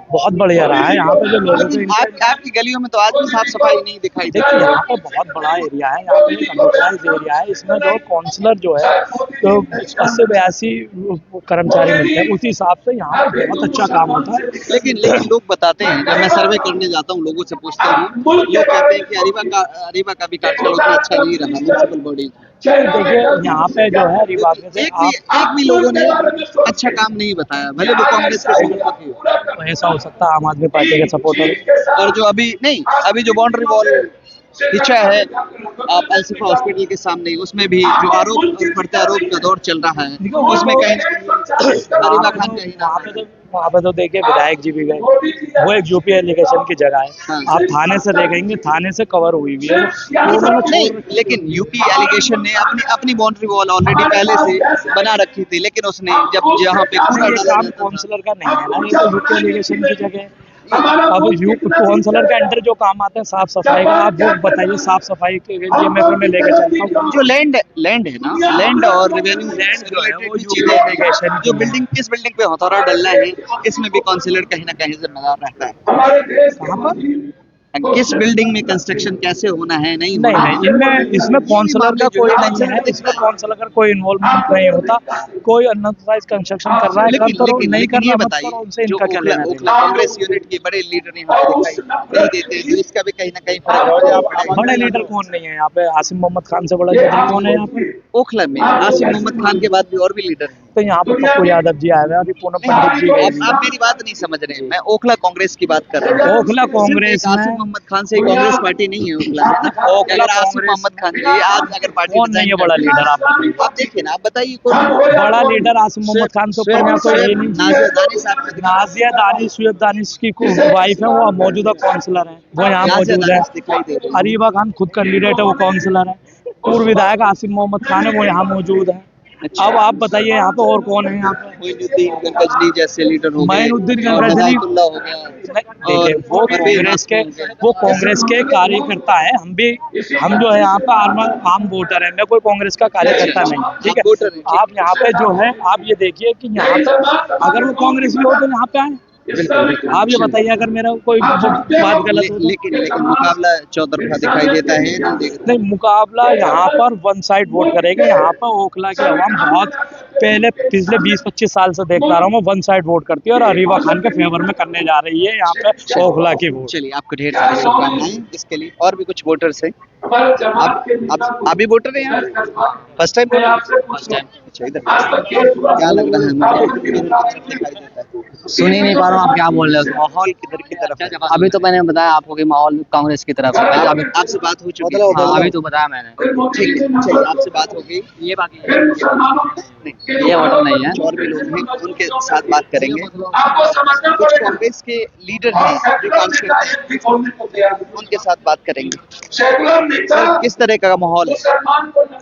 बहुत बढ़िया रहा है। यहाँ पे जो लोगों को आपकी गलियों में तो आज भी साफ सफाई नहीं दिखाई देती। देखिए यहाँ पे बहुत बड़ा एरिया है, यहाँ पे एक अनऑथराइज्ड एरिया है। इसमें जो काउंसलर जो है तो 80-82 कर्मचारी मिलते हैं, उसी हिसाब से यहाँ पे बहुत अच्छा काम होता है। लेकिन लोग बताते हैं, जब मैं सर्वे करने जाता हूँ लोगों से पूछता हूँ, लोग कहते हैं कि अरीबा का भी कार्यकाल उतना अच्छा नहीं रहा म्युनिसिपल बॉडी। देखिए यहाँ पे जो है अरीबा में से एक भी लोगों ने अच्छा काम नहीं बताया, भले वो कांग्रेस के समर्थक हो। ऐसा हो सकता है आम आदमी पार्टी के सपोर्टर। और जो अभी जो बाउंड्री वॉल दिशा है अलशिफा हॉस्पिटल के सामने, उसमें भी जो आरोप और प्रत्यारोप का दौर चल रहा है, उसमें कहीं अरीबा खान का ही नाम है। वहाँ पे तो देखिए विधायक जी भी गए, वो एक यूपी एलिगेशन की जगह है। हाँ। आप थाने से देखेंगे, थाने से कवर हुई हुई है तो उन्होंने नहीं, लेकिन यूपी एलिगेशन ने अपनी अपनी बाउंड्री वॉल ऑलरेडी पहले से बना रखी थी, लेकिन उसने जब जहाँ पे कूड़ा ये डाला काम जाता था, काउंसलर का नहीं है ना, ये तो यूपी एलिगेशन की जगह है। अब काउंसलर के अंडर जो काम आते हैं साफ सफाई का, आप वो बताइए साफ सफाई के लिए मैं लेके चलता हूँ। जो लैंड है ना, लैंड और रेवेन्यू लैंड जो है वो related यूपी एलिगेशन जो बिल्डिंग किस बिल्डिंग पे हथौड़ा डलना है, इसमें भी काउंसिलर कहीं ना कहीं जिम्मेदार रहता है। कहाँ पर किस बिल्डिंग में कंस्ट्रक्शन कैसे होना है, नहीं नहीं होना नहीं, इनमें इसमें काउंसलर का कोई नहीं है, इसमें काउंसलर का कोई इन्वॉल्वमेंट नहीं होता। कोई अनऑथराइज कंस्ट्रक्शन कर रहा है कर करो, नहीं कर ये रहा मत बताइए, करो, उनसे जो इनका क्या लेना ओखला देना। कांग्रेस यूनिट के बड़े लीडर यहाँ पे दिखाई नहीं देते, तो इसका भी कहीं ना कहीं फर्क पड़ेगा। बड़े लीडर कौन नहीं है यहाँ पे? आसिम मोहम्मद खान से बड़ा लीडर कौन है यहाँ पे? ओखला में आसिम मोहम्मद खान के बाद भी और भी लीडर हैं। तो यहाँ पे पप्पू यादव जी आए हुए हैं, अभी पूनम पंडित जी गए आप मेरी बात नहीं समझ रहे हैं, मैं ओखला कांग्रेस की बात कर रहा हूँ। ओखला कांग्रेस सिर्फ एक आसिम में मोहम्मद खान से कांग्रेस पार्टी नहीं है ओखला में ना। ओखला अगर आसिम कांग्रेस मोहम्मद खान जी आज अगर पार्टी कौन नहीं है बड़ा लीडर? आप बताइए, आप देखिए ना, आप बताइए कौन बड़ा लीडर आसिम मोहम्मद खान से ऊपर यहाँ कोई ये नहीं। नाजिया दानिश साहब को नाजिया दानिश, सुएब दानिश की वाइफ है, वो मौजूदा काउंसलर है, वो यहाँ नाजिया मौजूद है। दानिश दिखाई दे रही है। अरीबा खान खुद कैंडिडेट है, वो काउंसलर है। पूर्व विधायक आसिम मोहम्मद खान है, वो यहाँ मौजूद है। अच्छा। अब आप बताइए यहाँ पे और कौन है? यहाँ पे मोइनुद्दीन गंगजनी जैसे लीडर हो गए, मोइनुद्दीन और गंगजनी हिदायतुल्लाह हो गया, देखिए वो कांग्रेस के कार्यकर्ता है। हम जो है यहाँ पे आम वोटर है, मैं कोई कांग्रेस का कार्यकर्ता नहीं, ठीक आप वोटर हैं, है। आप यहाँ पे जो है, आप ये देखिए कि यहाँ पे अगर वो कांग्रेस भी हो तो यहाँ पे आए। आप ये बताइए अगर मेरा कोई बात गलत हो तो। लेकिन मुकाबला चौतरफा दिखाई देता है ना। नहीं, मुकाबला यहाँ पर वन साइड वोट करेगा। यहाँ पर ओखला की आवाम बहुत पहले पिछले 20-25 साल से देखता रहा हूँ, मैं वन साइड वोट करती है और अरीबा खान के फेवर में करने जा रही है यहाँ पे ओखला की वोट। चलिए, आपको ढेर सारी शुभकामनाएं इसके लिए। और भी कुछ वोटर्स हैं, आप भी वोटर हैं यहाँ? First time? First time. अच्छा, इधर क्या लग रहा है मुझे? दिखाई देता है, सुन ही नहीं पा रहा हूँ आप क्या बोल रहे हो। माहौल किधर की तरफ है? अभी तो मैंने बताया आपको कि माहौल कांग्रेस की तरफ है। अभी आपसे बात हो चुकी है? हाँ, अभी तो बताया मैंने। ठीक है, चलिए, आपसे बात हो गई। ये बाकी ये वोटर नहीं है। और भी लोग हैं, उनके साथ बात करेंगे। कुछ कांग्रेस के लीडर हैं जो काम करते हैं, उनके साथ बात करेंगे। सर, किस तरह का माहौल है?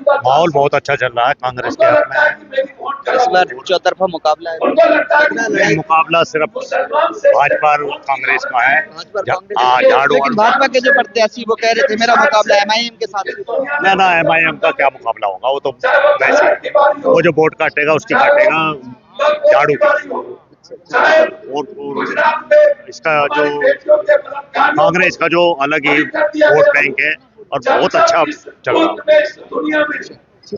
माहौल बहुत अच्छा चल रहा है कांग्रेस के हक में। इस बार चौतरफा मुकाबला है। मुकाबला सिर्फ भाजपा और कांग्रेस का है। भाजपा और कांग्रेस। हाँ, झाड़ू लेकिन भाजपा के जो प्रत्याशी वो कह रहे थे मेरा मुकाबला एमआईएम के साथ है। ना एमआईएम का क्या मुकाबला होगा, वो तो वैसे वो जो वोट काटेगा उसकी काटेगा झाड़ू और इसका जो कांग्रेस का जो अलग ही वोट बैंक है और बहुत अच्छा चल रहा है। जैसे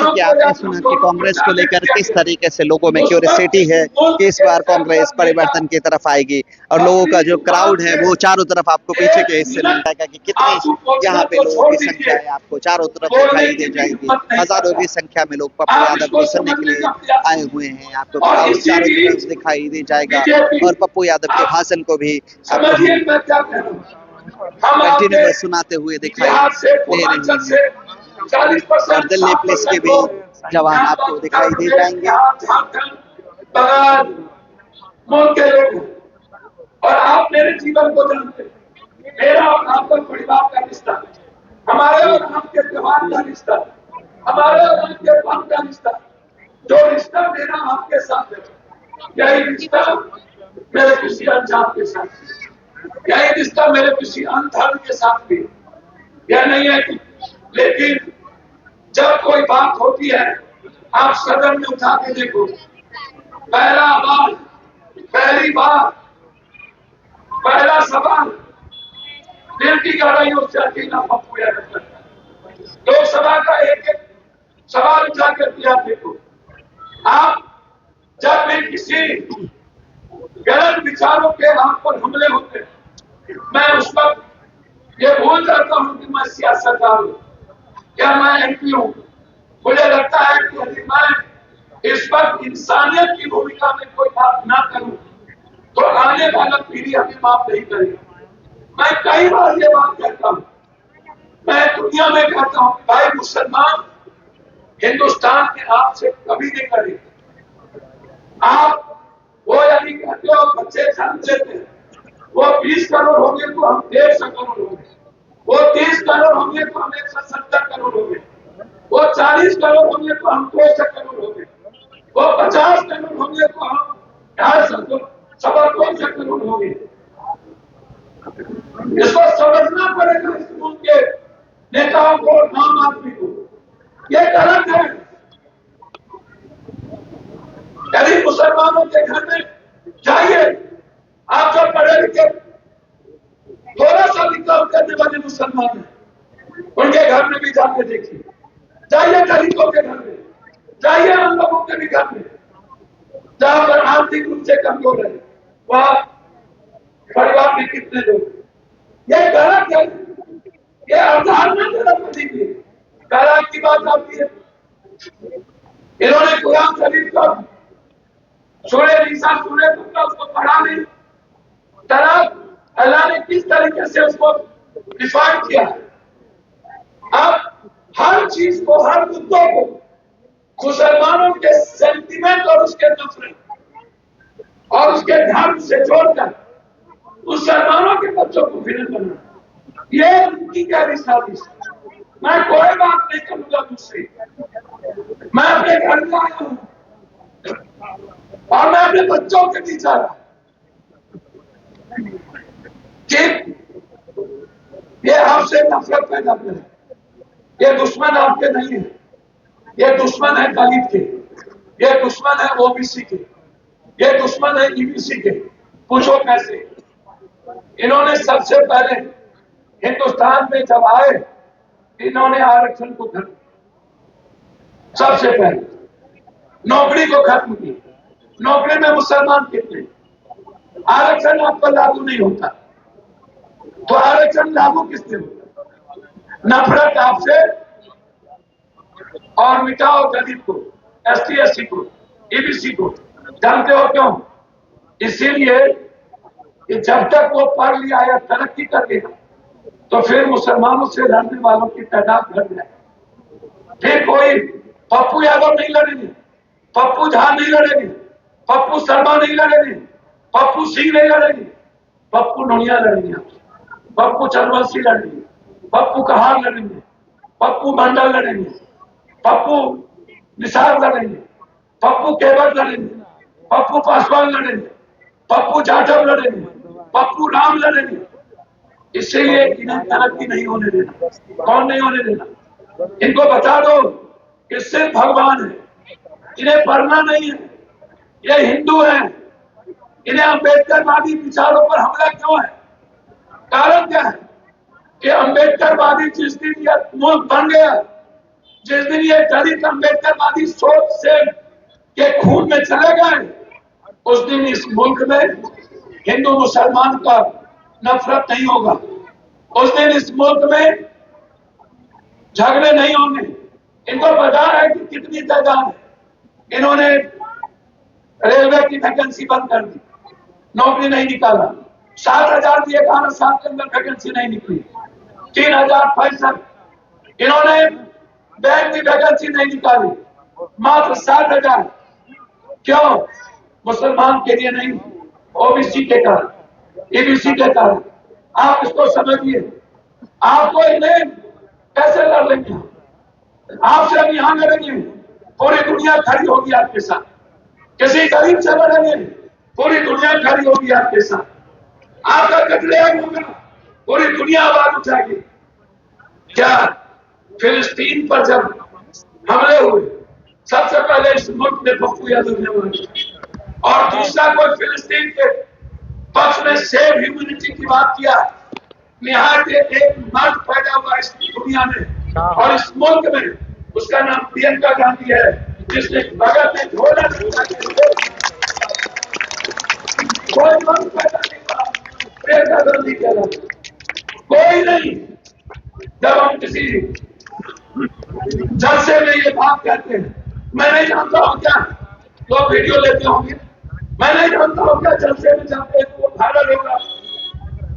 कि आपने सुना कि कांग्रेस को लेकर किस तरीके से लोगों में क्यूरियोसिटी है कि इस बार कांग्रेस परिवर्तन की तरफ आएगी, और लोगों का जो क्राउड है वो चारों तरफ आपको पीछे के हिस्से में मिलेगा कि कितनी यहाँ पे लोगों की संख्या है, आपको चारों तरफ दिखाई दे जाएगी। हजारों की संख्या में लोग पप्पू यादव को सुनने के लिए आए हुए हैं, आपको क्राउड चारों तरफ दिखाई दे जाएगा। और पप्पू यादव के भाषण को भी आपको कंटिन्यू सुनाते हुए दिखाई दे रहे हैं। और दिल्ली पुलिस के भी जवान आपको दिखाई दे जाएंगे। और आप मेरे जीवन को जानते हैं, मेरा और आपका परिवार का रिश्ता, हमारे और आपके त्योहार का रिश्ता, हमारे और आपके फल का रिश्ता, जो रिश्ता मेरा आपके साथ है, यही रिश्ता मेरे किसी अनजान के साथ, यही रिश्ता मेरे किसी अनधर्म के साथ भी। यह नहीं है कि, लेकिन जब कोई बात होती है, आप सदन में उठा के देखो, पहली बार पहला सवाल बेटी कर रही हो अकेला पप्पू यादव करता है। लोकसभा का एक एक सवाल उठा कर दिया देखो। आप जब भी किसी गलत विचारों के आप पर हमले होते हैं, मैं उस वक्त ये भूल जाता हूं कि मैं सियासतदान हूं, क्या मैं एमपी हूं। मुझे लगता है कि यदि मैं इस वक्त इंसानियत की भूमिका में कोई बात ना करूं तो आने वाला पीढ़ी हमें माफ नहीं करेगी। मैं कई बार ये बात कहता हूं, मैं दुनिया में कहता हूँ भाई मुसलमान हिंदुस्तान के आपसे कभी नहीं करेंगे। आप वो यानी कहते हो बच्चे जन्म लेते हैं, वो 20 करोड़ होंगे तो हम 150 करोड़ होंगे, वो 30 करोड़ होंगे तो हम 170 करोड़ होंगे, वो 40 करोड़ होंगे तो हम 200 करोड़ होंगे, वो 50 करोड़ होंगे तो हम 250 करोड़ होंगे। इसको समझना पड़ेगा इस मुल्क के नेताओं को, आम आदमी को। ये गलत है। यदि मुसलमानों के घर में जाइए, आप जो पढ़े लिखे थोड़ा सा भी काम करने वाले मुसलमान हैं, उनके घर में भी जाके देखिए। जाइए दलितों के घर में, जाइए हम लोगों के भी घर में, जहां पर आर्थिक रूप से कमजोर है, वहां परिवार में कितने लोग। ये गलत है, ये अवधारणा गलत बनी हुई। तलाक की बात आती है, इन्होंने कुरान शरीफ का सूरह निसा सूरह बकरा उसको पढ़ा नहीं। तलाक अल्लाह ने किस तरीके से उसको डिफाइन किया। अब हर चीज को, हर मुद्दों को मुसलमानों के सेंटिमेंट और उसके नफरत और उसके धर्म से जोड़कर मुसलमानों के बच्चों को फिल्म करना, ये उनकी गहरी साजिश। मैं कोई बात नहीं करूंगा मुझसे, मैं अपने घर में आया हूं और मैं अपने बच्चों के बीच आया कि ये आपसे नफरत पैदा करे। ये दुश्मन आपके नहीं है, ये दुश्मन है दलित के, ये दुश्मन है ओबीसी के, ये दुश्मन है ईबीसी के। पूछो कैसे? इन्होंने सबसे पहले हिंदुस्तान में जब आए, इन्होंने आरक्षण को खत्म, सबसे पहले नौकरी को खत्म की। नौकरी में मुसलमान कितने? आरक्षण आप पर लागू नहीं होता तो आरक्षण लागू किसने होता? नफरत आपसे और मिटाओ दलित को, एसटी एससी को, ईबीसी को। जानते हो क्यों? इसीलिए कि जब तक वो पढ़ लिया या तरक्की कर लेगा तो फिर मुसलमानों से लड़ने वालों की तादाद घट जाए। फिर कोई पप्पू यादव नहीं लड़ेंगे, पप्पू झा नहीं लड़ेंगे, पप्पू शर्मा नहीं लड़ेंगे, पप्पू सिंह नहीं लड़ेंगे, पप्पू नोनिया लड़ेंगे, पप्पू चंद्रवंशी लड़ेंगे, पप्पू कहार लड़ेंगे, पप्पू मंडल लड़ेंगे, पप्पू निषाद लड़ेंगे, पप्पू केवट लड़ेंगे, पप्पू पासवान लड़ेंगे, पप्पू जाटव लड़ेंगे, पप्पू राम लड़ेंगे। इसलिए इन्हें तरक्की नहीं होने देना। कौन नहीं होने देना? इनको बता दो कि सिर्फ भगवान है, इन्हें पढ़ना नहीं है, ये हिंदू है। इन्हें अम्बेडकरवादी विचारों पर हमला क्यों है? कारण क्या है कि अम्बेडकरवादी जिस दिन ये मुल्क बन गया, जिस दिन ये दलित अम्बेडकरवादी सोच से के खून में चले गए, उस दिन इस मुल्क में हिंदू मुसलमान का नफरत नहीं होगा। उस दिन इस मुल्क में झगड़े नहीं होंगे। इनको पता है कि कितनी तादाद है। इन्होंने रेलवे की वैकेंसी बंद कर दी, नौकरी नहीं निकाला। 7,000 दिए, 11 साल के अंदर वैकेंसी नहीं निकली। 3,065 इन्होंने बैंक की वैकेंसी नहीं निकाली, मात्र 7,000। क्यों? मुसलमान के लिए नहीं, ओबीसी के कारण, ईबीसी के कारण। आप इसको समझिए। आपको इन्हें कैसे लड़ लेंगे? आपसे हम यहां लड़ेंगे, पूरी दुनिया खड़ी होगी आपके साथ। किसी गरीब से लड़ेंगे, पूरी दुनिया खड़ी होगी आपके साथ। आपका कत्लेआम होगा, पूरी दुनिया आवाज उठाएगी। क्या फिलिस्तीन पर जब हमले हुए, सबसे पहले इस मुल्क में पप्पू यादव ने मांगी, और दूसरा कोई फिलिस्तीन के पक्ष में सेव ह्यूमैनिटी की बात किया। निहायत एक मर्द पैदा हुआ इस दुनिया में और इस मुल्क में, उसका नाम प्रियंका गांधी है, जिसने बगल में झोला कोई मर्द पैदा नहीं हुआ प्रियंका गांधी के अलावा, कोई नहीं। जब हम किसी जलसे में ये बात कहते हैं, मैं नहीं जानता हूं क्या लोग वीडियो लेते होंगे, मैं नहीं जानता हूं क्या जलसे में जाते हैं वो वायरल होगा,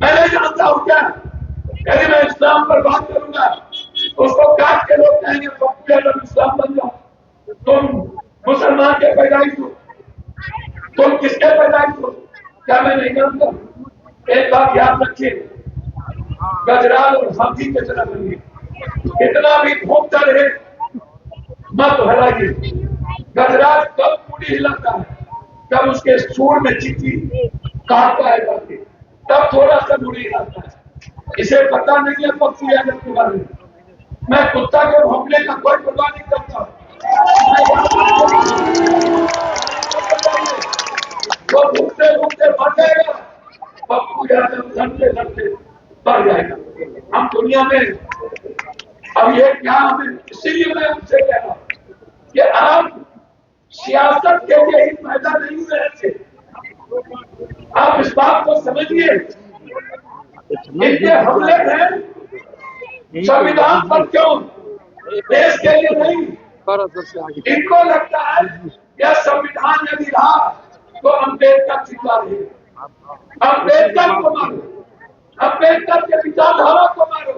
मैं नहीं जानता हूं क्या यदि मैं इस्लाम पर बात करूंगा उसको काट के लोग कहेंगे पप्पू यादव इस्लाम बन जाओ, तुम मुसलमान के पैदाइश हो, तुम किसके पैदाइश हो, क्या मैं नहीं जानता? एक बात याद रखिए, गजराल और हाथी की तरह बनिए, कितना भी घूमता रहे मत हराइए। गजराज कब पूरी हिलाता है, कब उसके सूर में चीटी काटता है करके, तब थोड़ा सा मुड़ी हिलाता है। इसे पता नहीं है पप्पू यादव के बारे में। मैं कुत्ता के भौंकने का कोई परवाह नहीं करता। वो भूखते भूखते मर जाएगा, पप्पू यादव लड़ते लड़ते मर जाएगा। हम दुनिया में अब ये क्या हमें, इसीलिए मैं उनसे कह रहा हूं कि आप सियासत के लिए ही पैदा नहीं हुए थे। आप इस बात को समझिए, इनके हमले हैं संविधान पर, क्यों? देश के लिए नहीं। इनको लगता है यह संविधान यदि रहा तो अम्बेडकर जिंदा रहे। अम्बेडकर को मारो, अम्बेडकर के विचारधारा को मारो,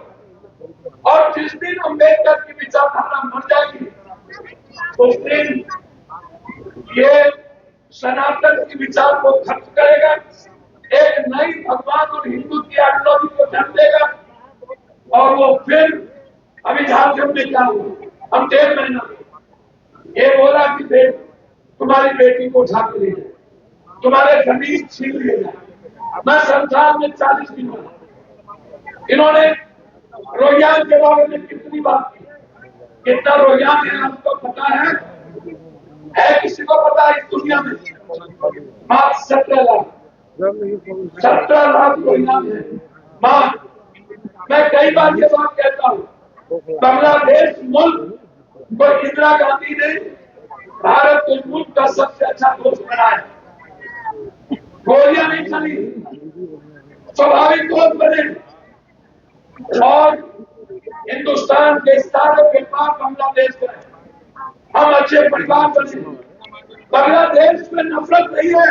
और जिस दिन अम्बेडकर की विचारधारा मर जाएगी उस दिन ये सनातन की विचार को खत्म करेगा, एक नई भगवान और हिंदू की आइडियोलॉजी को जन्म देगा, और वो फिर अभी झारखंड में क्या हुआ, हम 1.5 महीना ये बोला कि तुम्हारी बेटी को उठा के ले जाए, तुम्हारे जमीन छीन ले जाए। मैं संसार में 40 दिन हुआ, इन्होंने रोहिंग्या के बारे में कितनी बात की, कितना रोहिंग्या है आपको पता है किसी को पता है इस दुनिया में? मात्र 17 लाख रोहिंग्या में। मैं कई बार ये बात कहता हूँ, बांग्लादेश मुल्क को इंदिरा गांधी ने भारत के मुल्क का सबसे अच्छा दोस्त बनाया, गोलियां नहीं चली, स्वाभाविक दोस्त बने, और हिंदुस्तान के सारे व्यापार बांग्लादेश में, हम अच्छे परिवार बने। बांग्लादेश में नफरत नहीं है,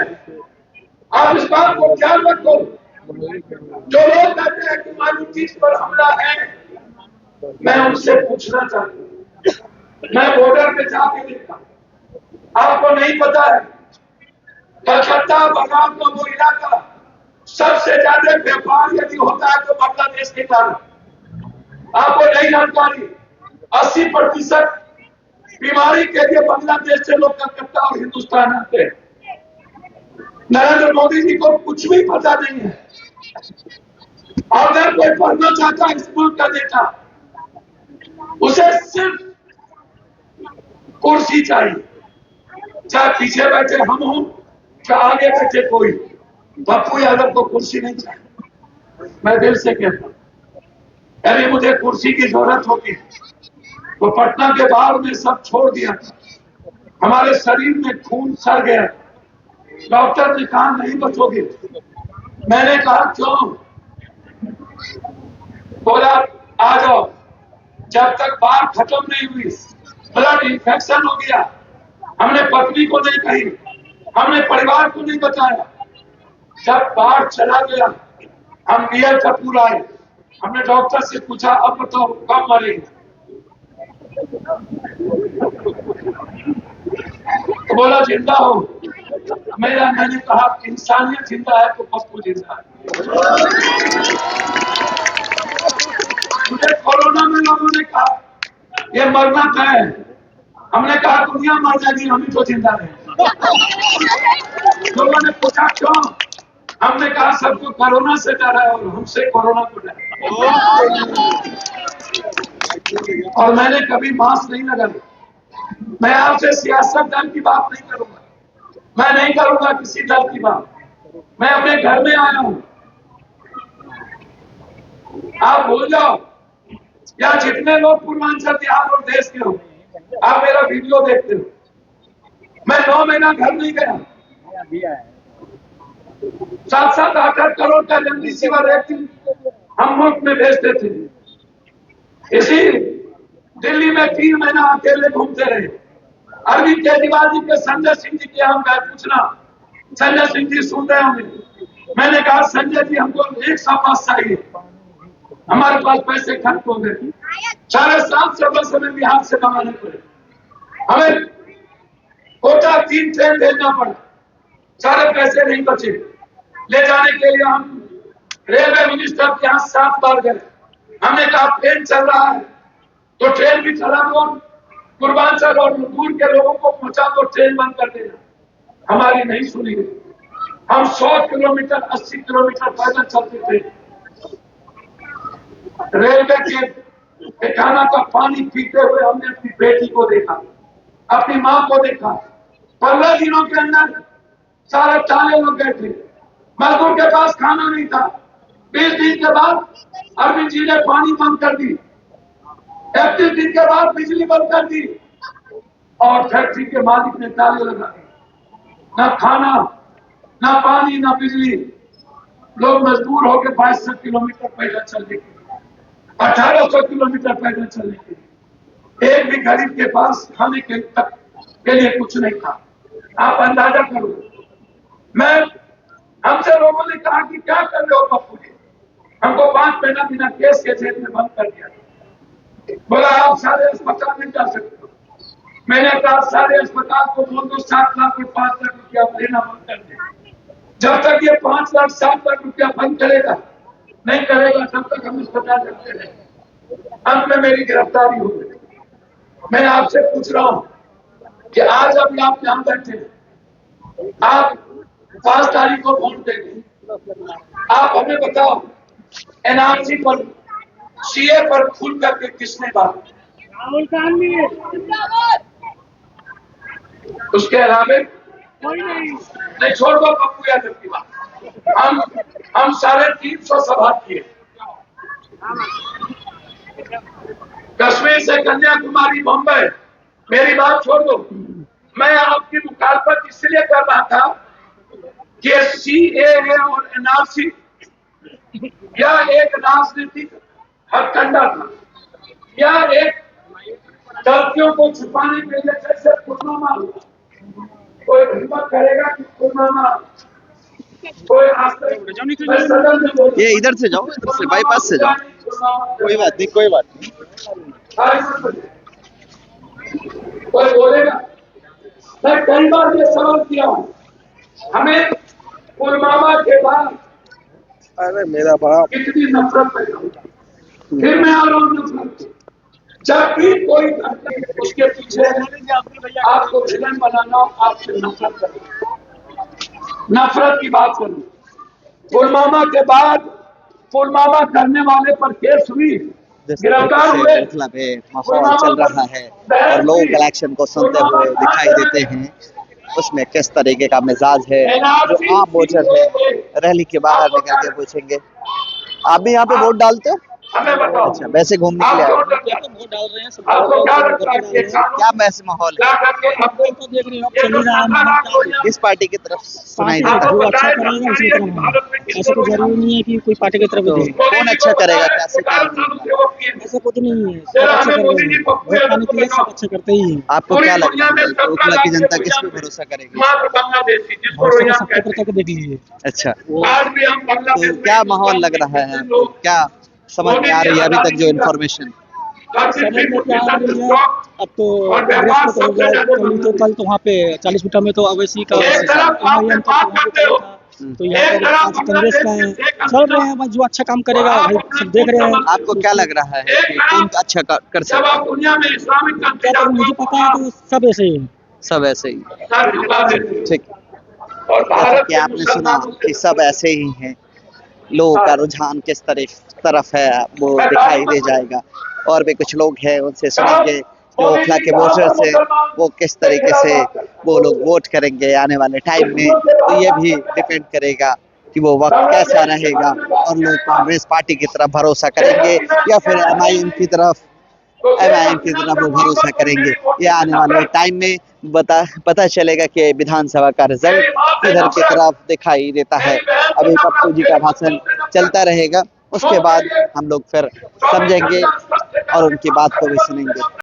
आप इस बात को ख्याल रखो। जो लोग कहते हैं कि हमारी चीज पर हमला है, मैं उनसे पूछना चाहता हूँ, मैं बॉर्डर पे जाके देखा, आपको नहीं पता है कलकत्ता बंगाल का वो इलाका सबसे ज्यादा व्यापार यदि होता है तो बांग्लादेश के कारण। आपको नहीं जानकारी, 80% बीमारी के लिए बांग्लादेश से लोग कलकत्ता और हिंदुस्तान आते हैं। नरेंद्र मोदी जी को कुछ भी पता नहीं है, और अगर कोई पढ़ना चाहता है इस मुल्क का डेटा, उसे सिर्फ कुर्सी चाहिए, चाहे पीछे बैठे हम हों चाहे आगे बैठे कोई। पप्पू यादव को कुर्सी नहीं चाहिए। मैं दिल से कहता हूं, यदि मुझे कुर्सी की जरूरत होती तो पटना के बाहर में सब छोड़ दिया था। हमारे शरीर में खून सड़ गया, डॉक्टर ने कहा नहीं बचोगे। मैंने कहा क्यों? बोला आ जाओ, जब तक बाढ़ खत्म नहीं हुई, ब्लड इंफेक्शन हो गया। हमने पत्नी को नहीं कही, हमने परिवार को नहीं बताया। जब बाढ़ चला गया, हम नियर कपूर आए, हमने डॉक्टर से पूछा अब बताओ कब मरेंगे? तो बोला जिंदा हो। मैंने कहा इंसानियत जिंदा है तो पप्पू जिंदा है। मुझे कोरोना में लोगों ने कहा ये मरना तय है, हमने कहा दुनिया मर जाएगी, हम ही तो जिंदा रहे। लोगों ने पूछा क्यों? हमने कहा सबको कोरोना से डर है और हमसे कोरोना को डर है। और मैंने कभी मास्क नहीं लगाया। मैं आपसे सियासत दल की बात नहीं करूंगा, मैं नहीं करूंगा किसी दल की बात। मैं अपने घर में आया हूं, आप भूल जाओ। या जितने लोग पूर्वांचल बिहार और देश के हो, आप मेरा वीडियो देखते हो। मैं 9 महीना घर नहीं गया। 7-7, 8-8 करोड़ का रेमडेसिविर एक दिन हम मुल्क में भेजते थे। इसी दिल्ली में 3 महीना अकेले घूमते रहे। अरविंद केजरीवाल जी के संजय सिंह जी के हम गए पूछना, संजय सिंह जी सुन रहे होंगे। मैंने कहा संजय जी हमको 100 बस चाहिए, हमारे पास पैसे खर्च हो गए, 7.5 बस हमें बिहार से मंगाने पड़े, हमें कोटा 3 ट्रेन भेजना पड़ा, सारे पैसे नहीं बचे। ले जाने के लिए हम रेलवे मिनिस्टर के यहाँ 7 बार गए। हमने कहा ट्रेन चल रहा है तो ट्रेन भी चला दो, पूर्वांचल और दूर के लोगों को पहुंचा दो, ट्रेन बंद कर देना। हमारी नहीं सुनी गई। हम 100 किलोमीटर 80 किलोमीटर पैदल चलते थे। रेलवे के खाना का पानी पीते हुए हमने अपनी बेटी को देखा, अपनी मां को देखा। 15 दिनों के अंदर सारे ताले लग गए थे, मजदूर के पास खाना नहीं था। 20 दिन के बाद अरविंद जी ने पानी बंद कर दी, 31 दिन के बाद बिजली बंद कर दी और फैक्ट्री के मालिक ने ताले लगा दिए। ना खाना, ना पानी, ना बिजली। लोग मजबूर होकर 2200 किलोमीटर पैदल चलने के लिए, 1800 किलोमीटर पैदल चलने के लिए। एक भी गरीब के पास खाने के लिए कुछ नहीं था। आप अंदाजा करो। हमसे लोगों ने कहा कि क्या कर रहे हो पप्पू जी, हमको 5 महीना बिना केस के जेल में बंद कर दिया। बोला आप सारे अस्पताल नहीं जा सकते। मैंने कहा सारे अस्पताल को बोल दो 7 लाख और 5 लाख रुपया लेना बंद कर दे। जब तक ये 5 लाख 7 लाख रुपया बंद करेगा नहीं करेगा तब तक हम अस्पताल जाते रहेंगे। अंत में मेरी गिरफ्तारी हो गई। मैं आपसे पूछ रहा हूं कि आज अभी आप यहां बैठे हैं, आप 5 तारीख को वोट देंगे। आप हमें बताओ एनआरसी पर, सीए पर खुल करके किसने बात? राहुल गांधी। उसके अलावा कोई नहीं। छोड़ दो पप्पू यादव की बात। हम 350 सभा किए, कश्मीर से कन्याकुमारी, बम्बई। मेरी बात छोड़ दो। मैं आपकी मुखालफत इसलिए कर रहा था कि सीएए और एनआरसी या एक राजनीतिक हथकंडा था, या एक गलतियों को छुपाने के लिए जैसे पुलवामा हुआ। कोई हिम्मत करेगा कि पुलवामा कोई ये इधर से जाओ, इधर से बाईपास से जाओ। कोई बात नहीं, कोई बात नहीं। कोई बोलेगा? मैं कई बार ये सवाल किया हूं। हमें पुलवामा के बाद अरे मेरा बाप कितनी नफरत पैदा हुई। फिर मैं आ रहा हूं नफरत। जब भी कोई उसके पीछे आपको विलन बनाना, आपसे नफरत करना, नफरत की बात करनी। पुलवामा के बाद पुलवामा करने वाले पर केस हुई, गिरफ्तार हुए। माहौल चल रहा है और लोग इलेक्शन को सुनते हुए दिखाई देते हैं। उसमें किस तरीके का मिजाज है, जो आम वोटर है रैली के बाहर निकल के पूछेंगे। आप भी यहाँ पे वोट डालते हो? अच्छा, वैसे घूमने के लिए आए? वोट डाल रहे हैं सब। क्या वैसे माहौल है? देख रहे हो चल रहा है। किस पार्टी की तरफ सुनाई देता है? जो अच्छा करेगा उसी तरफ। ऐसा तो जरूरी नहीं है कि कोई पार्टी की तरफ दे। कौन अच्छा करेगा? कैसे ऐसा कुछ नहीं है, सब अच्छा कर रहे हैं। वोट पाने के लिए सब अच्छा करते ही हैं। आपको क्या लगता है ओखला की जनता किस पे भरोसा करेगी? भरोसा तो सबके ऊपर देख लीजिए। अच्छा, तो क्या माहौल लग रहा है आपको? क्या समझ में आ रही है अभी तक जो इन्फॉर्मेशन? समझ में क्या आ रही है? अब तो कांग्रेस को तो हो गया, कल तो वहाँ पे 40 फुटा में तो अवैसी का तो यहाँ पर आज कांग्रेस का है। चल रहे हैं, बस जो अच्छा काम करेगा सब देख रहे हैं। आपको क्या लग रहा है कि कौन अच्छा कर सकता है? मुझे पता है तो सब ऐसे ही है। सब ऐसे ही, ठीक। जैसा कि आपने सुना कि सब ऐसे ही हैं, लोगों का रुझान किस तरफ है वो दिखाई दे जाएगा। और भी कुछ लोग हैं, उनसे सुनेंगे जो ओखला के वोटर्स हैं वो किस तरीके से वो लोग वोट करेंगे आने वाले टाइम में। तो ये भी डिपेंड करेगा कि वो वक्त कैसा रहेगा और लोग कांग्रेस पार्टी की तरफ भरोसा करेंगे या फिर एमआईएम की तरफ वो भरोसा करेंगे। ये आने वाले टाइम में पता चलेगा कि विधानसभा का रिजल्ट किधर की तरफ दिखाई देता है। अभी पप्पू जी का भाषण चलता रहेगा, उसके बाद हम लोग फिर समझेंगे और उनकी बात को भी सुनेंगे।